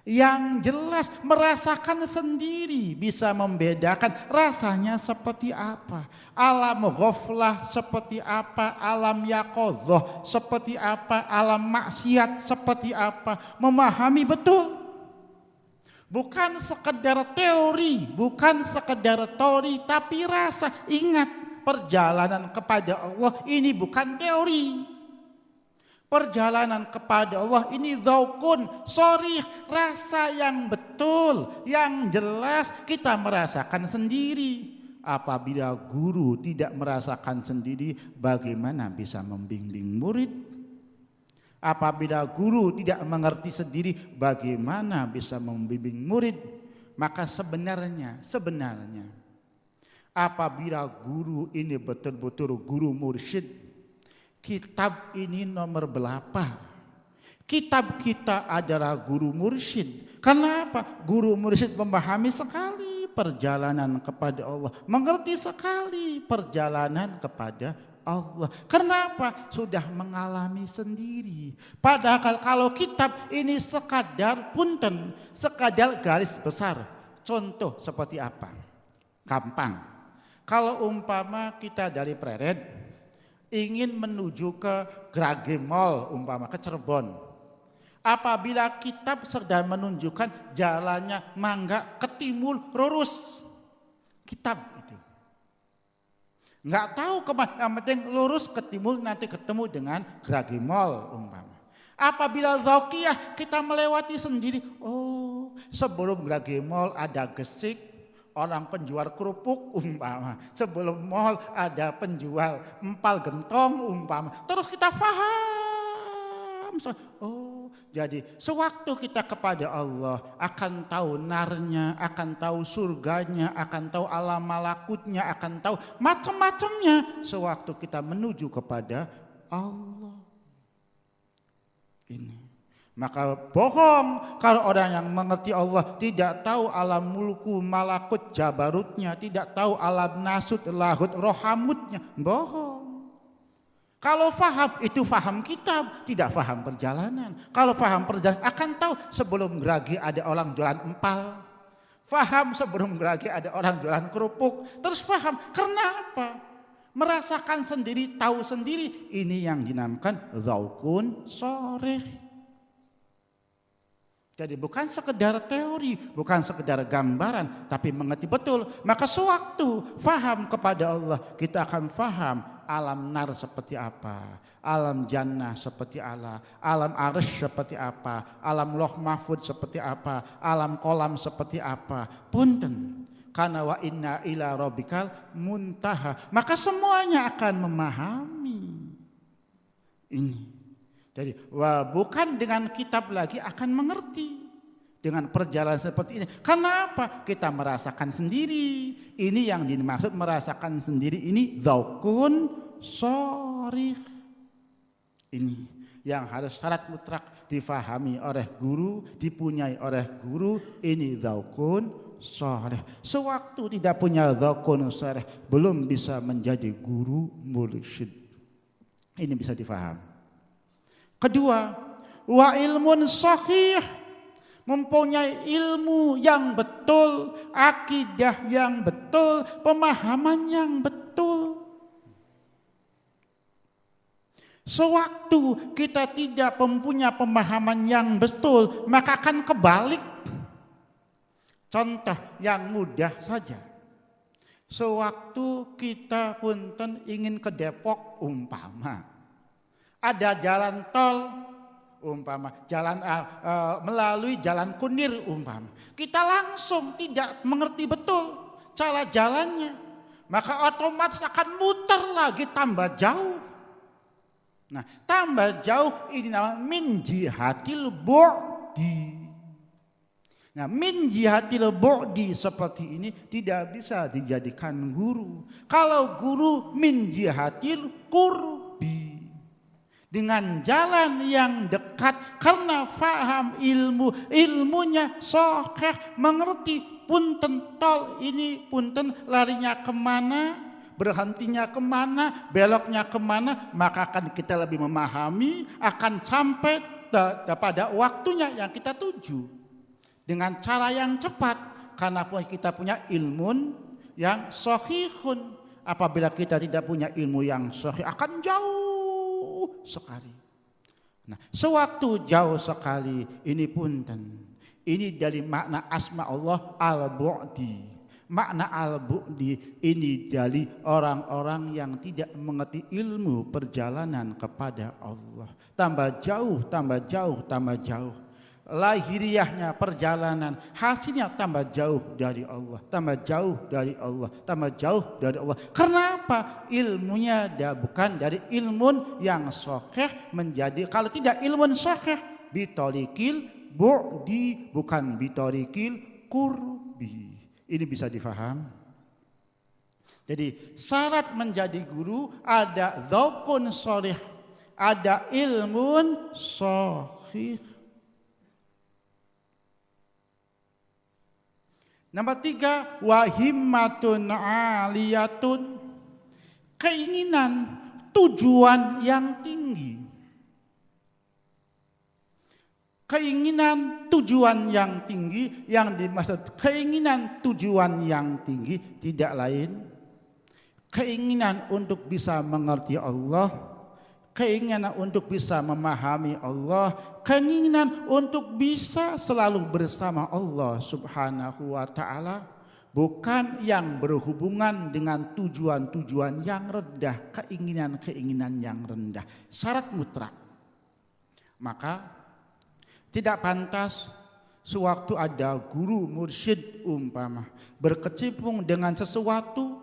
yang jelas, merasakan sendiri, bisa membedakan rasanya seperti apa, alam ghaflah seperti apa, alam yaqadzah seperti apa, alam maksiat seperti apa, memahami betul. Bukan sekedar teori, bukan sekedar teori, tapi rasa. Ingat, perjalanan kepada Allah ini bukan teori. Perjalanan kepada Allah ini dzaukun sharih, rasa yang betul, yang jelas, kita merasakan sendiri. Apabila guru tidak merasakan sendiri, bagaimana bisa membimbing murid? Apabila guru tidak mengerti sendiri, bagaimana bisa membimbing murid? Maka sebenarnya apabila guru ini betul-betul guru mursyid, kitab ini nomor berapa? Kitab kita adalah guru mursyid. Kenapa? Guru mursyid memahami sekali perjalanan kepada Allah, mengerti sekali perjalanan kepada Allah. Kenapa? Sudah mengalami sendiri. Padahal kalau kitab ini sekadar punten, sekadar garis besar. Contoh seperti apa? Gampang. Kalau umpama kita dari Pleret ingin menuju ke Grage Mall, umpama ke Cirebon. Apabila kitab sedang menunjukkan jalannya Mangga ke Timur lurus, kitab itu nggak tahu kemana, yang penting lurus ke timur, nanti ketemu dengan Grage Mall umpama. Apabila dzauqiyah kita melewati sendiri, oh sebelum Grage Mall ada Gesik, orang penjual kerupuk umpama, sebelum mall ada penjual empal gentong umpama. Terus kita paham, oh jadi sewaktu kita kepada Allah akan tahu narnya, akan tahu surganya, akan tahu alam malakutnya, akan tahu macam-macamnya sewaktu kita menuju kepada Allah. Ini maka bohong kalau orang yang mengerti Allah tidak tahu alam mulku, malakut, jabarutnya, tidak tahu alam nasut, lahut, rohamutnya. Bohong. Kalau faham itu faham kitab, tidak faham perjalanan. Kalau faham perjalanan akan tahu sebelum Grage ada orang jualan empal. Faham sebelum Grage ada orang jualan kerupuk. Terus faham. Kenapa? Merasakan sendiri, tahu sendiri. Ini yang dinamakan dzaukun sharih. Jadi bukan sekedar teori, bukan sekedar gambaran, tapi mengerti betul. Maka sewaktu faham kepada Allah, kita akan faham alam nar seperti apa, alam jannah seperti apa, alam arsy seperti apa, alam loh mahfud seperti apa, alam kolam seperti apa. Punten, karena wa inna ila rabbikal muntaha. Maka semuanya akan memahami ini. Jadi bukan dengan kitab lagi akan mengerti dengan perjalanan seperti ini. Kenapa? Kita merasakan sendiri. Ini yang dimaksud merasakan sendiri, ini dzaukun sharih. Ini yang harus syarat mutlak difahami oleh guru, dipunyai oleh guru. Ini dzaukun sharih. Sewaktu tidak punya dzaukun sharih, belum bisa menjadi guru mursyid. Ini bisa difahami. Kedua, wa ilmun sahih, mempunyai ilmu yang betul, akidah yang betul, pemahaman yang betul. Sewaktu kita tidak mempunyai pemahaman yang betul, maka akan kebalik. Contoh yang mudah saja. Sewaktu kita punten ingin ke Depok umpama, ada jalan tol umpama, jalan melalui jalan Kunir umpama, kita langsung tidak mengerti betul cara jalannya, maka otomatis akan muter lagi tambah jauh. Nah, tambah jauh ini namanya min jihatil bu'di. Nah, min jihatil bu'di seperti ini tidak bisa dijadikan guru. Kalau guru min jihatil qurbi, dengan jalan yang dekat karena faham ilmunya sahih, mengerti punten tol ini, punten larinya kemana, berhentinya kemana, beloknya kemana, maka akan kita lebih memahami, akan sampai pada waktunya yang kita tuju dengan cara yang cepat, karena kita punya ilmu yang sahihun. Apabila kita tidak punya ilmu yang sahih, akan jauh sekali. Nah, sewaktu jauh sekali ini punten. Ini dari makna asma Allah al-bu'di. Makna al-bu'di ini dari orang-orang yang tidak mengerti ilmu perjalanan kepada Allah. Tambah jauh, tambah jauh, tambah jauh. Lahiriahnya perjalanan, hasilnya tambah jauh dari Allah, tambah jauh dari Allah, tambah jauh dari Allah. Kenapa? Ilmunya bukan dari ilmu yang sahih menjadi, kalau tidak ilmu sahih bitorikil bu'di, bukan bitorikil qurbi. Ini bisa difaham. Jadi syarat menjadi guru ada dzauqun shalih, ada ilmun sahih. Nomor 3, wahimmatun aliyatun, keinginan tujuan yang tinggi. Keinginan tujuan yang tinggi, yang dimaksud keinginan tujuan yang tinggi tidak lain keinginan untuk bisa mengerti Allah, keinginan untuk bisa memahami Allah, keinginan untuk bisa selalu bersama Allah Subhanahu wa ta'ala, bukan yang berhubungan dengan tujuan-tujuan yang rendah, keinginan-keinginan yang rendah, syarat mutlak. Maka tidak pantas sewaktu ada guru mursyid umpama berkecimpung dengan sesuatu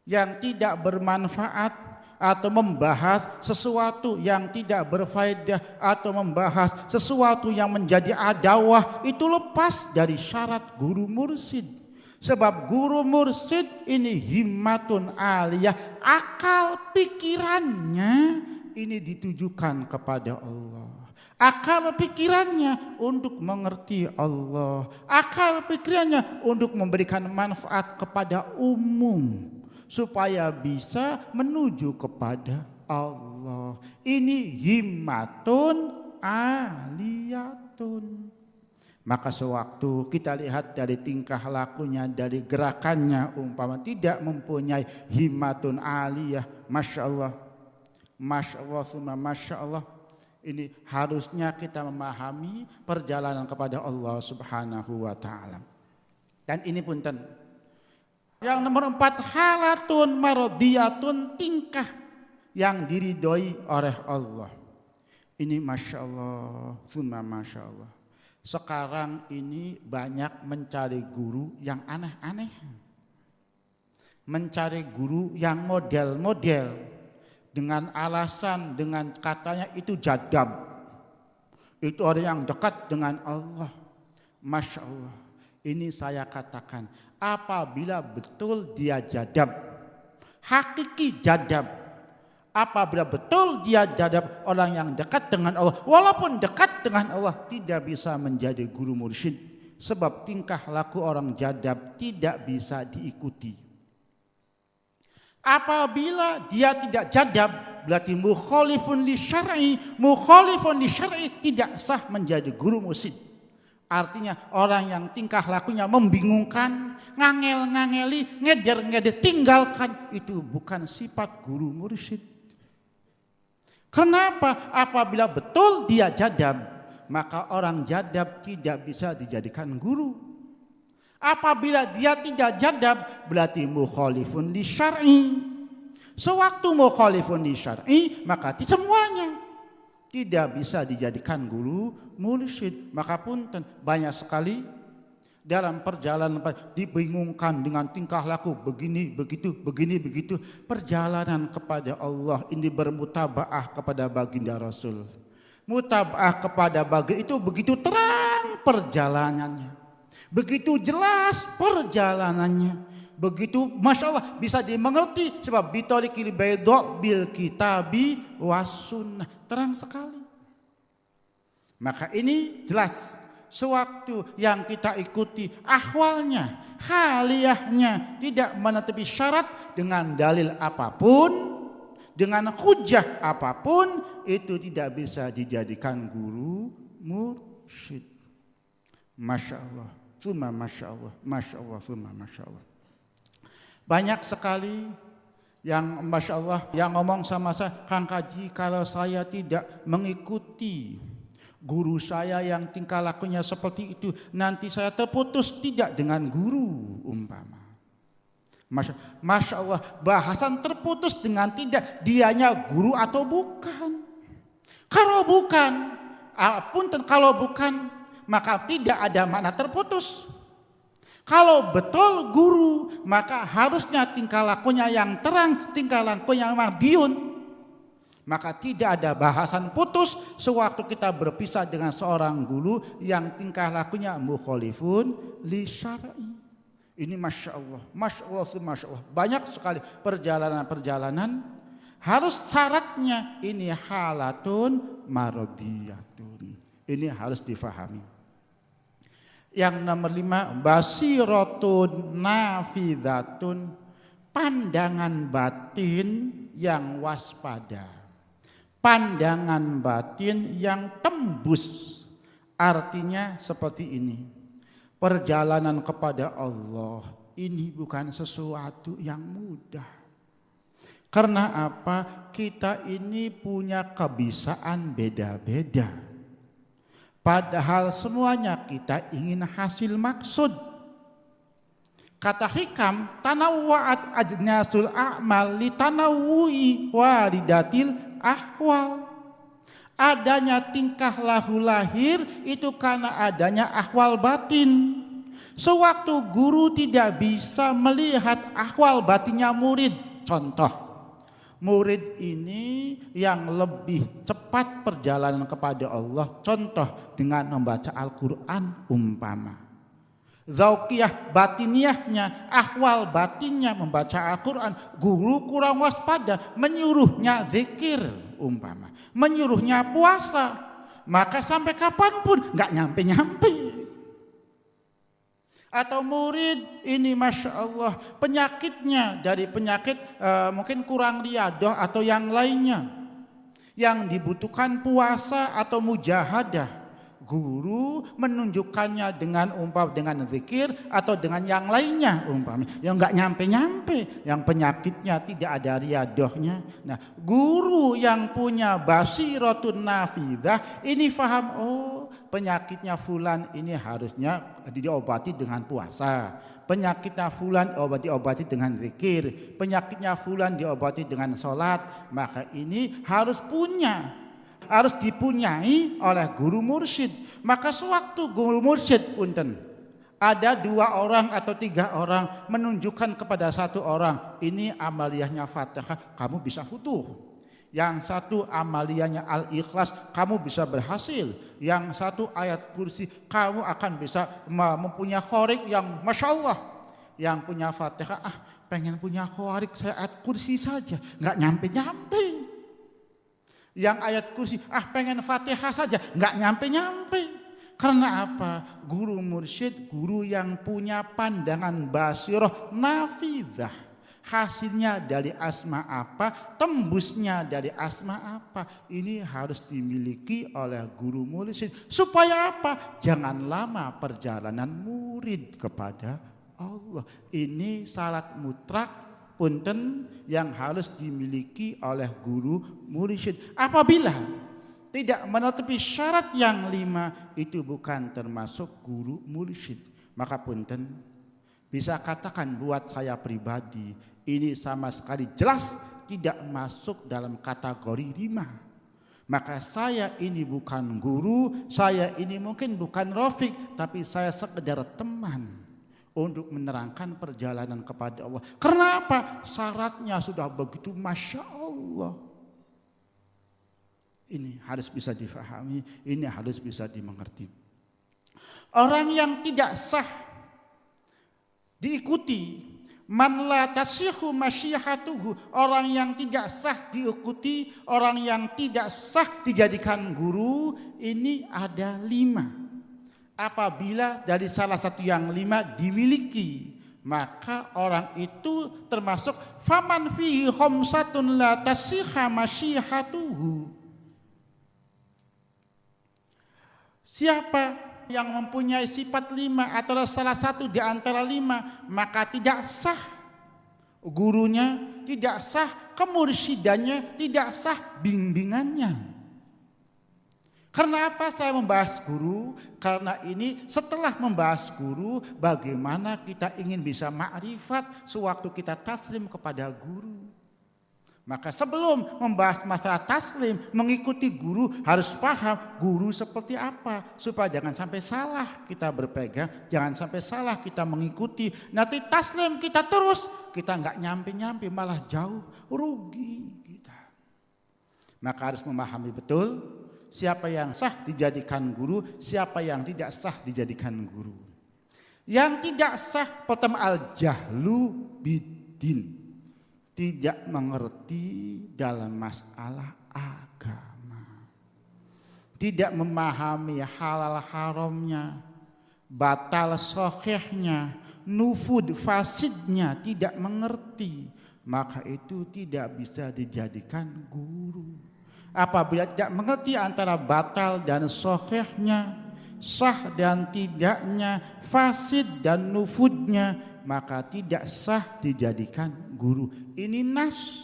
yang tidak bermanfaat, atau membahas sesuatu yang tidak berfaedah, atau membahas sesuatu yang menjadi adawah, itu lepas dari syarat guru mursyid. Sebab guru mursyid ini himmatun aliyah, akal pikirannya ini ditujukan kepada Allah. Akal pikirannya untuk mengerti Allah, akal pikirannya untuk memberikan manfaat kepada umum, supaya bisa menuju kepada Allah. Ini himmatun aliyatun. Maka sewaktu kita lihat dari tingkah lakunya, dari gerakannya, umpama tidak mempunyai himmatun aliyah, Masya Allah, Masya Allah, summa Masya Allah, ini harusnya kita memahami perjalanan kepada Allah Subhanahu wa ta'ala. Dan ini punten, yang nomor 4, halatun marodiyatun, tingkah yang diridhoi oleh Allah. Ini Masya Allah, summa Masya Allah. Sekarang ini banyak mencari guru yang aneh-aneh, mencari guru yang model-model, dengan alasan, dengan katanya itu jadab, itu orang yang dekat dengan Allah. Masya Allah, ini saya katakan, apabila betul dia jadab, hakiki jadab, apabila betul dia jadab, orang yang dekat dengan Allah, walaupun dekat dengan Allah, tidak bisa menjadi guru mursyid. Sebab tingkah laku orang jadab tidak bisa diikuti. Apabila dia tidak jadab, berarti mukhalifun li syar'i, mukhalifun li syar'i, tidak sah menjadi guru mursyid. Artinya orang yang tingkah lakunya membingungkan, ngangel-ngangeli, ngeder-ngeder, tinggalkan, itu bukan sifat guru mursyid. Kenapa? Apabila betul dia jadab, maka orang jadab tidak bisa dijadikan guru. Apabila dia tidak jadab, berarti mukhalifun li syar'i. Sewaktu mukhalifun li syar'i, maka semuanya tidak bisa dijadikan guru mursyid. Maka punten, banyak sekali dalam perjalanan dibingungkan dengan tingkah laku begini begitu, begini begitu. Perjalanan kepada Allah ini bermutabaah kepada baginda Rasul. Mutaba'ah kepada bagir itu begitu terang perjalanannya, begitu jelas perjalanannya, begitu masya Allah bisa dimengerti, sebab bitoliqil baydha bil kitabi was sunnah, terang sekali. Maka ini jelas sewaktu yang kita ikuti ahwalnya, haliyahnya, tidak menetepi syarat dengan dalil apapun, dengan hujah apapun, itu tidak bisa dijadikan guru mursyid. Masya Allah, summa masya Allah, masya Allah, summa masya Allah. Banyak sekali yang masya Allah yang ngomong sama saya, Kang Kaji, kalau saya tidak mengikuti guru saya yang tingkah lakunya seperti itu, nanti saya terputus tidak dengan guru umpama. Masya Allah, bahasan terputus dengan tidak, dianya guru atau bukan. Kalau bukan, kalau bukan, maka tidak ada makna terputus. Kalau betul guru, maka harusnya tingkah lakunya yang terang, tingkah lakunya yang madiun. Maka tidak ada bahasan putus sewaktu kita berpisah dengan seorang guru yang tingkah lakunya mukhalifun li syar'i. Ini masya Allah, masya Allah, masya Allah. Banyak sekali perjalanan-perjalanan harus syaratnya ini halatun marodiyatun. Ini harus difahami. Yang nomor 5, basiratun nafidatun, pandangan batin yang waspada. Pandangan batin yang tembus, artinya seperti ini. Perjalanan kepada Allah ini bukan sesuatu yang mudah. Karena apa? Kita ini punya kebiasaan beda-beda. Padahal semuanya kita ingin hasil maksud. Kata hikam, tanawwa'at ajnasul a'mal li tanawwu'i walidatil ahwal. Adanya tingkah laku lahir itu karena adanya ahwal batin. Sewaktu guru tidak bisa melihat ahwal batinnya murid, contoh, murid ini yang lebih cepat perjalanan kepada Allah, contoh dengan membaca Al-Quran umpama. Zauqiyah batiniyahnya, ahwal batinnya membaca Al-Quran, guru kurang waspada, menyuruhnya zikir umpama, menyuruhnya puasa, maka sampai kapanpun nggak nyampe-nyampe. Atau murid ini masya Allah penyakitnya dari penyakit mungkin kurang riadah atau yang lainnya, yang dibutuhkan puasa atau mujahadah. Guru menunjukkannya dengan dengan zikir atau dengan yang lainnya umpamanya, yang nggak nyampe-nyampe, yang penyakitnya tidak ada riadohnya. Nah, guru yang punya basiratun nafidah ini faham, oh penyakitnya fulan ini harusnya diobati dengan puasa, penyakitnya fulan diobati dengan zikir, penyakitnya fulan diobati dengan sholat. Maka ini harus dipunyai oleh guru mursyid. Maka sewaktu guru mursyid punten ada 2 orang atau 3 orang menunjukkan kepada 1 orang, ini amaliyahnya Fatihah, kamu bisa futuh. Yang satu amaliyahnya Al-Ikhlas, kamu bisa berhasil. Yang satu ayat kursi, kamu akan bisa mempunyai khorik yang masya Allah. Yang punya Fatihah, pengen punya khorik saya ayat kursi saja, nggak nyampe-nyampe. Yang ayat kursi, pengen Fatihah saja, nggak nyampe-nyampe. Karena apa? Guru mursyid, guru yang punya pandangan basiroh nafidah. Hasilnya dari asma apa, tembusnya dari asma apa, ini harus dimiliki oleh guru mursyid. Supaya apa? Jangan lama perjalanan murid kepada Allah. Ini syarat mutlak punten yang harus dimiliki oleh guru mursyid. Apabila tidak menetepi syarat yang 5, itu bukan termasuk guru mursyid. Maka punten, bisa katakan buat saya pribadi, ini sama sekali jelas tidak masuk dalam kategori 5. Maka saya ini bukan guru, saya ini mungkin bukan Rafiq, tapi saya sekedar teman untuk menerangkan perjalanan kepada Allah. Karena apa? Syaratnya sudah begitu masya Allah. Ini harus bisa difahami, ini harus bisa dimengerti. Orang yang tidak sah diikuti, man la tasihhu masyihatuhu, orang yang tidak sah diikuti, orang yang tidak sah dijadikan guru, ini ada 5. Apabila dari salah satu yang 5 dimiliki, maka orang itu termasuk faman fihi khamsatun la tasihha masyihatuhu. Siapa yang mempunyai sifat 5 atau salah satu di antara 5, maka tidak sah gurunya, tidak sah kemursidannya, tidak sah bimbingannya. Karena apa saya membahas guru? Karena ini setelah membahas guru, bagaimana kita ingin bisa ma'rifat sewaktu kita taslim kepada guru. Maka sebelum membahas masalah taslim, mengikuti guru, harus paham guru seperti apa, supaya jangan sampai salah kita berpegang, jangan sampai salah kita mengikuti. Nanti taslim kita terus, kita nggak nyampe-nyampe, malah jauh, rugi kita. Maka harus memahami betul siapa yang sah dijadikan guru, siapa yang tidak sah dijadikan guru. Yang tidak sah pertama al-jahlu biddin, tidak mengerti dalam masalah agama, tidak memahami halal haramnya, batal sahihnya, nufud fasidnya, tidak mengerti, maka itu tidak bisa dijadikan guru. Apabila tidak mengerti antara batal dan sahihnya, sah dan tidaknya, fasid dan nufudnya, maka tidak sah dijadikan guru. Ini nas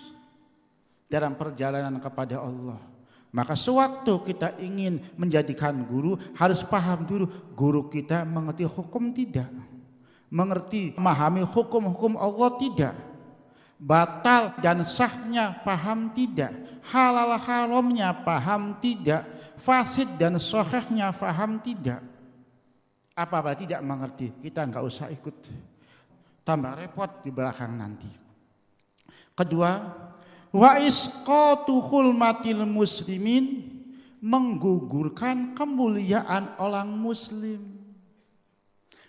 dalam perjalanan kepada Allah. Maka sewaktu kita ingin menjadikan guru, harus paham dulu guru kita mengerti hukum tidak, mengerti memahami hukum-hukum Allah tidak, batal dan sahnya paham tidak, halal haramnya paham tidak, fasid dan sahihnya paham tidak. Apabila tidak mengerti, kita enggak usah ikut, tambah repot di belakang nanti. Kedua, wa isqatu hulmatil muslimin, menggugurkan kemuliaan orang muslim,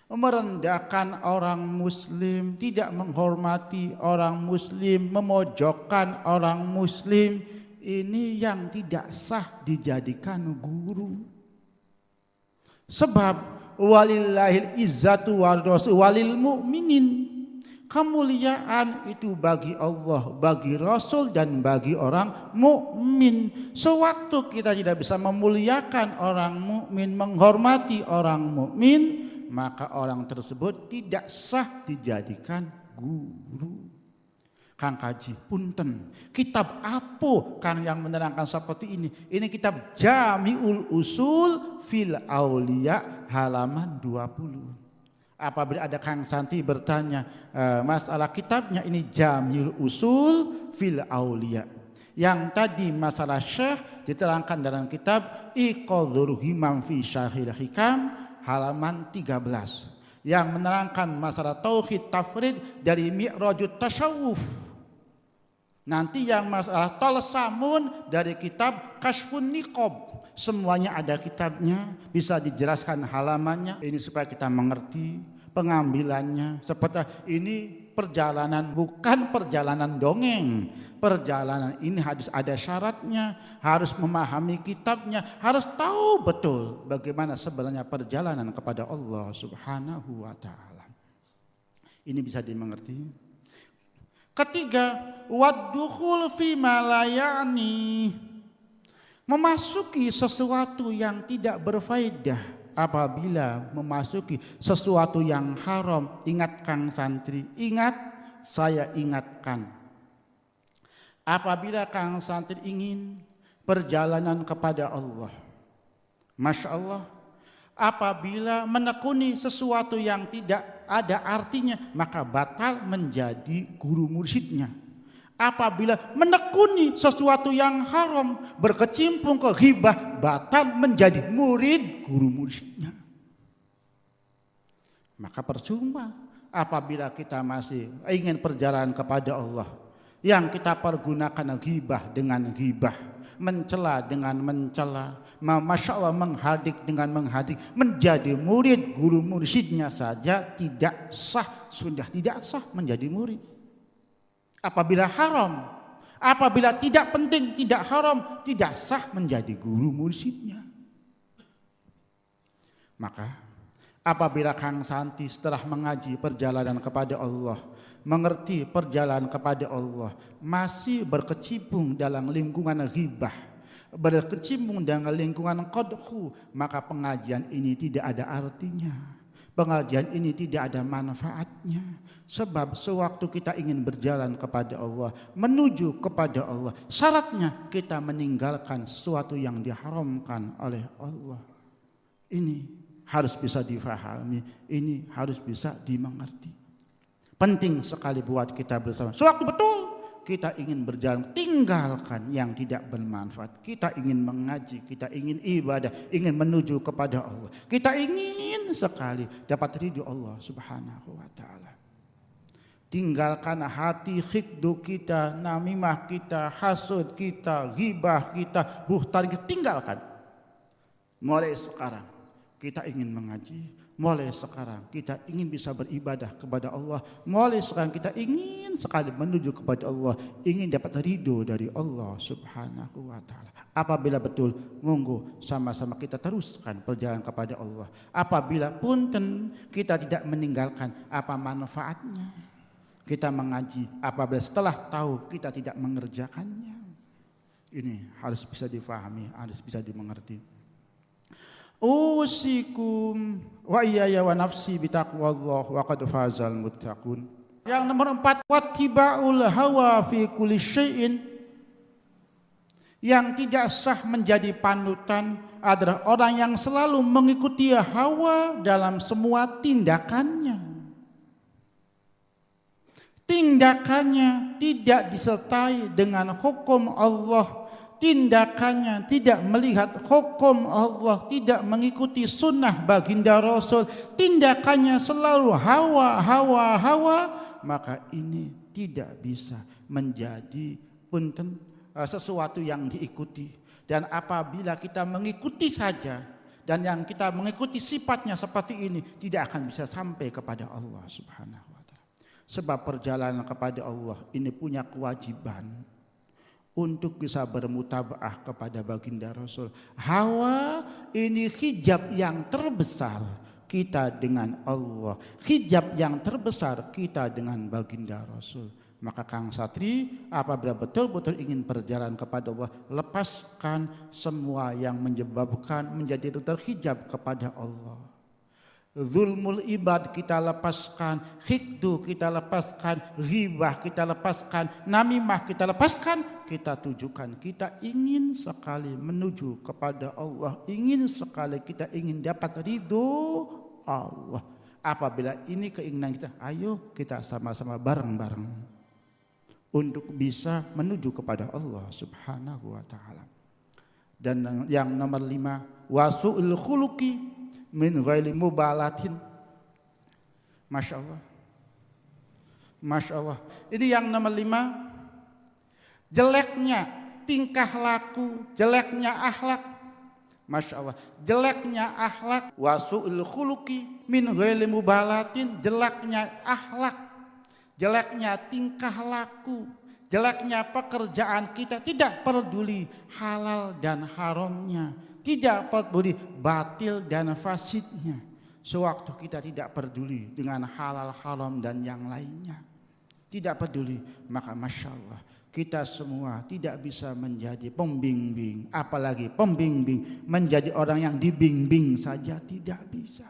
merendahkan orang muslim, tidak menghormati orang muslim, memojokkan orang muslim, ini yang tidak sah dijadikan guru. Sebab walillahil izzatu walil mu'minin, kemuliaan itu bagi Allah, bagi Rasul dan bagi orang mukmin. Sewaktu kita tidak bisa memuliakan orang mukmin, menghormati orang mukmin, maka orang tersebut tidak sah dijadikan guru. Kang Kaji, punten, kitab apa Kang yang menerangkan seperti ini? Ini kitab Jami'ul Usul fil Auliya halaman 20. Apabila ada Kang Santi bertanya masalah kitabnya ini Jami'ul Usul fil Auliya, yang tadi masalah Syekh diterangkan dalam kitab Iqadhur Himam fi Syarhil Hikam halaman 13, yang menerangkan masalah tauhid tafrid dari Mi'rajut Tasyawuf. Nanti yang masalah Talsamun dari kitab Kashfun Niqab, semuanya ada kitabnya, bisa dijelaskan halamannya. Ini supaya kita mengerti pengambilannya. Seperti ini perjalanan, bukan perjalanan dongeng. Perjalanan ini harus ada syaratnya, harus memahami kitabnya, harus tahu betul bagaimana sebenarnya perjalanan kepada Allah Subhanahu wa taala. Ini bisa dimengerti. Ketiga, waddukhul fi ma la ya'ni, memasuki sesuatu yang tidak berfaedah. Apabila memasuki sesuatu yang haram, ingat Kang Santri, ingat, saya ingatkan. Apabila Kang Santri ingin perjalanan kepada Allah, Masya Allah, apabila menekuni sesuatu yang tidak ada artinya, maka batal menjadi guru mursyidnya. Apabila menekuni sesuatu yang haram, berkecimpung ke ghibah, batal menjadi murid guru mursyidnya. Maka percuma apabila kita masih ingin perjalanan kepada Allah, yang kita pergunakan ghibah dengan ghibah, mencela dengan mencela, Masya Allah menghadik dengan menghadik, menjadi murid guru mursyidnya saja tidak sah, sudah tidak sah menjadi murid. Apabila haram, apabila tidak penting, tidak haram, tidak sah menjadi guru mursyidnya. Maka apabila Kang Santi setelah mengaji perjalanan kepada Allah, mengerti perjalanan kepada Allah, masih berkecimpung dalam lingkungan ghibah, berkecimpung dalam lingkungan qadhu, maka pengajian ini tidak ada artinya. Pengajian ini tidak ada manfaatnya. Sebab sewaktu kita ingin berjalan kepada Allah, menuju kepada Allah, syaratnya kita meninggalkan sesuatu yang diharamkan oleh Allah. Ini harus bisa difahami, ini harus bisa dimengerti. Penting sekali buat kita bersama. Sewaktu betul kita ingin berjalan, tinggalkan yang tidak bermanfaat. Kita ingin mengaji, kita ingin ibadah, ingin menuju kepada Allah. Kita ingin sekali dapat ridho Allah Subhanahu wa taala. Tinggalkan hati hikdu kita, namimah kita, hasud kita, ghibah kita, buhtan kita, tinggalkan. Mulai sekarang kita ingin mengaji. Mulai sekarang kita ingin bisa beribadah kepada Allah. Mulai sekarang kita ingin sekali menuju kepada Allah, ingin dapat ridho dari Allah Subhanahu wa taala. Apabila betul, monggo sama-sama kita teruskan perjalanan kepada Allah. Apabila punten kita tidak meninggalkan, apa manfaatnya kita mengaji apabila setelah tahu kita tidak mengerjakannya? Ini harus bisa difahami, harus bisa dimengerti. Usikum wa iyaya wa nafsi bitaqwallah wa qad fazal muttaqun. Yang nomor 4, wattiba'ul hawa fi kulli syai'in. Yang tidak sah menjadi panutan adalah orang yang selalu mengikuti hawa dalam semua tindakannya. Tindakannya tidak disertai dengan hukum Allah. Tindakannya tidak melihat hukum Allah, tidak mengikuti sunnah baginda Rasul, tindakannya selalu hawa, maka ini tidak bisa menjadi punten sesuatu yang diikuti. Dan apabila kita mengikuti saja, dan yang kita mengikuti sifatnya seperti ini, tidak akan bisa sampai kepada Allah Subhanahu wa taala. Sebab perjalanan kepada Allah ini punya kewajiban untuk bisa bermutabaah kepada baginda Rasul. Hawa ini hijab yang terbesar kita dengan Allah, hijab yang terbesar kita dengan baginda Rasul. Maka Kang Satri apabila betul-betul ingin berjalan kepada Allah, lepaskan semua yang menyebabkan menjadi terhijab kepada Allah. Zulmul ibad kita lepaskan, hikdu kita lepaskan, ghibah kita lepaskan, namimah kita lepaskan, kita tujukan kita ingin sekali menuju kepada Allah, ingin sekali kita ingin dapat ridho Allah. Apabila ini keinginan kita, ayo kita sama-sama bareng-bareng untuk bisa menuju kepada Allah Subhanahu wa taala. Dan yang nomor 5, wasu'ul khuluqi min ghairi mubalatin. Masya Allah, Masya Allah. Ini yang nomor 5, jeleknya tingkah laku, jeleknya akhlak. Masya Allah, jeleknya akhlak, wasu'ul khuluqi min ghairi mubalatin, jeleknya akhlak, jeleknya tingkah laku, jeleknya pekerjaan kita, tidak peduli halal dan haramnya, tidak peduli batil dan fasidnya. Sewaktu kita tidak peduli dengan halal haram dan yang lainnya, tidak peduli, maka Masya Allah kita semua tidak bisa menjadi pembimbing, apalagi pembimbing menjadi orang yang dibimbing saja tidak bisa.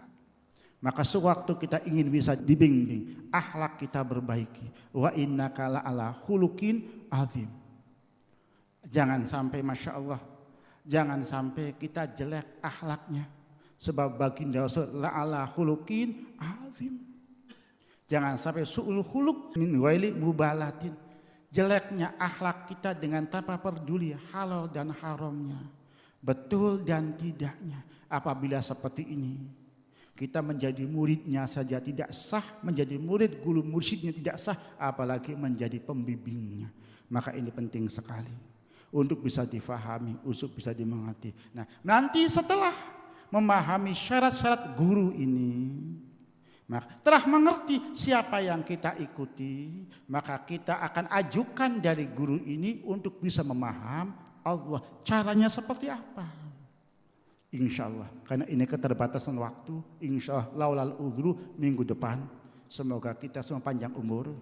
Maka sewaktu kita ingin bisa dibimbing, akhlak kita berbaiki. Wa innaka la'ala khuluqin azim. Jangan sampai Masya Allah, jangan sampai kita jelek akhlaknya. Sebab baginda Rasul la'ala khuluqin azim. Jangan sampai su'ul khuluq min waili mubalatin. Jeleknya akhlak kita dengan tanpa peduli halal dan haramnya, betul dan tidaknya. Apabila seperti ini, kita menjadi muridnya saja tidak sah, menjadi murid guru mursyidnya tidak sah, apalagi menjadi pembimbingnya. Maka ini penting sekali untuk bisa difahami, untuk bisa dimengerti. Nah, nanti setelah memahami syarat-syarat guru ini, maka telah mengerti siapa yang kita ikuti, maka kita akan ajukan dari guru ini untuk bisa memaham Allah. Caranya seperti apa? Insya Allah, karena ini keterbatasan waktu, insya Allah laulal udhru minggu depan. Semoga kita semua panjang umur.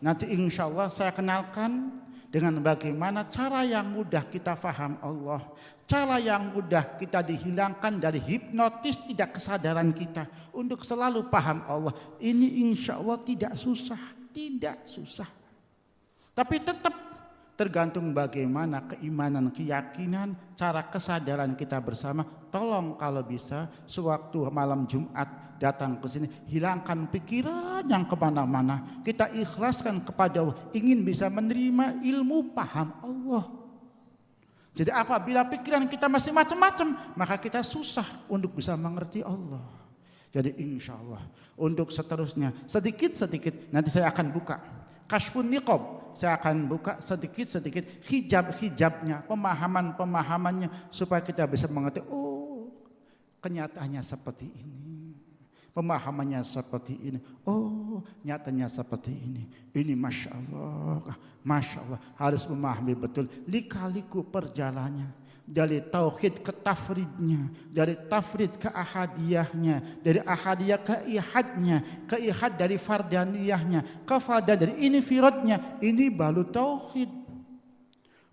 Nanti insya Allah saya kenalkan dengan bagaimana cara yang mudah kita faham Allah, cara yang mudah kita dihilangkan dari hipnotis tidak kesadaran kita untuk selalu paham Allah. Ini insya Allah tidak susah, tidak susah. Tapi tetap tergantung bagaimana keimanan, keyakinan, cara kesadaran kita bersama. Tolong kalau bisa sewaktu malam Jumat datang ke sini, hilangkan pikiran yang kemana-mana. Kita ikhlaskan kepada Allah, ingin bisa menerima ilmu paham Allah. Jadi apabila pikiran kita masih macam-macam, maka kita susah untuk bisa mengerti Allah. Jadi insya Allah untuk seterusnya sedikit-sedikit nanti saya akan buka Kashfun Niqab, saya akan buka sedikit-sedikit hijab-hijabnya, pemahaman-pemahamannya supaya kita bisa mengerti, oh kenyataannya seperti ini, pemahamannya seperti ini, oh nyatanya seperti ini. Ini Masya Allah harus memahami betul lika-liku perjalanannya. Dari tauhid ke tafridnya, dari tafrid ke ahadiyahnya, dari ahadiyah ke ihadnya, ke ihad dari fardaniyahnya, ke fardan dari infiradnya. Ini baru tauhid.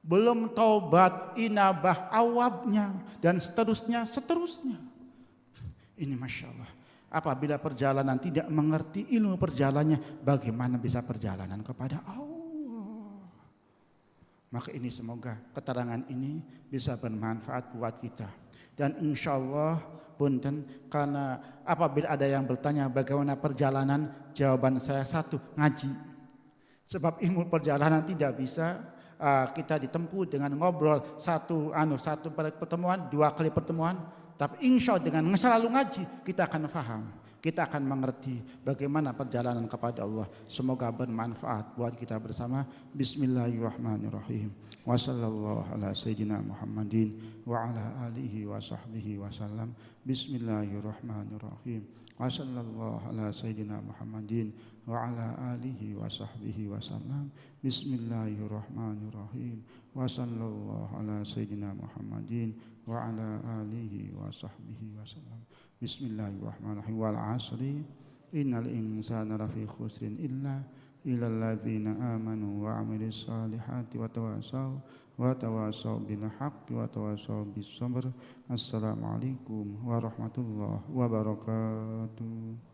Belum taubat, inabah, awabnya dan seterusnya. Ini Masya Allah. Apabila perjalanan tidak mengerti ilmu perjalanannya, bagaimana bisa perjalanan kepada Allah? Maka ini semoga keterangan ini bisa bermanfaat buat kita. Dan insya Allah punten, karena apabila ada yang bertanya bagaimana perjalanan, jawaban saya satu, ngaji. Sebab ilmu perjalanan tidak bisa kita ditempuh dengan ngobrol satu pertemuan, 2 kali pertemuan. Tapi insya Allah dengan selalu ngaji kita akan paham. Kita akan mengerti bagaimana perjalanan kepada Allah. Semoga bermanfaat buat kita bersama. Bismillahirrahmanirrahim. Wa sallallahu ala sayyidina Muhammadin wa ala alihi wa sahbihi wasallam. Bismillahirrahmanirrahim. Wa sallallahu ala sayyidina Muhammadin wa ala alihi wa sahbihi wasallam. Bismillahirrahmanirrahim. Wa sallallahu ala sayyidina Muhammadin wa ala alihi wa sahbihi wasallam. Bismillahirrahmanirrahim. Wal asri innal insana lafi khusrin illa illalladzina amanu wa amilus solihati wa tawasaw bil haqqi wa tawasaw bis sabr. Assalamualaikum warahmatullahi wabarakatuh.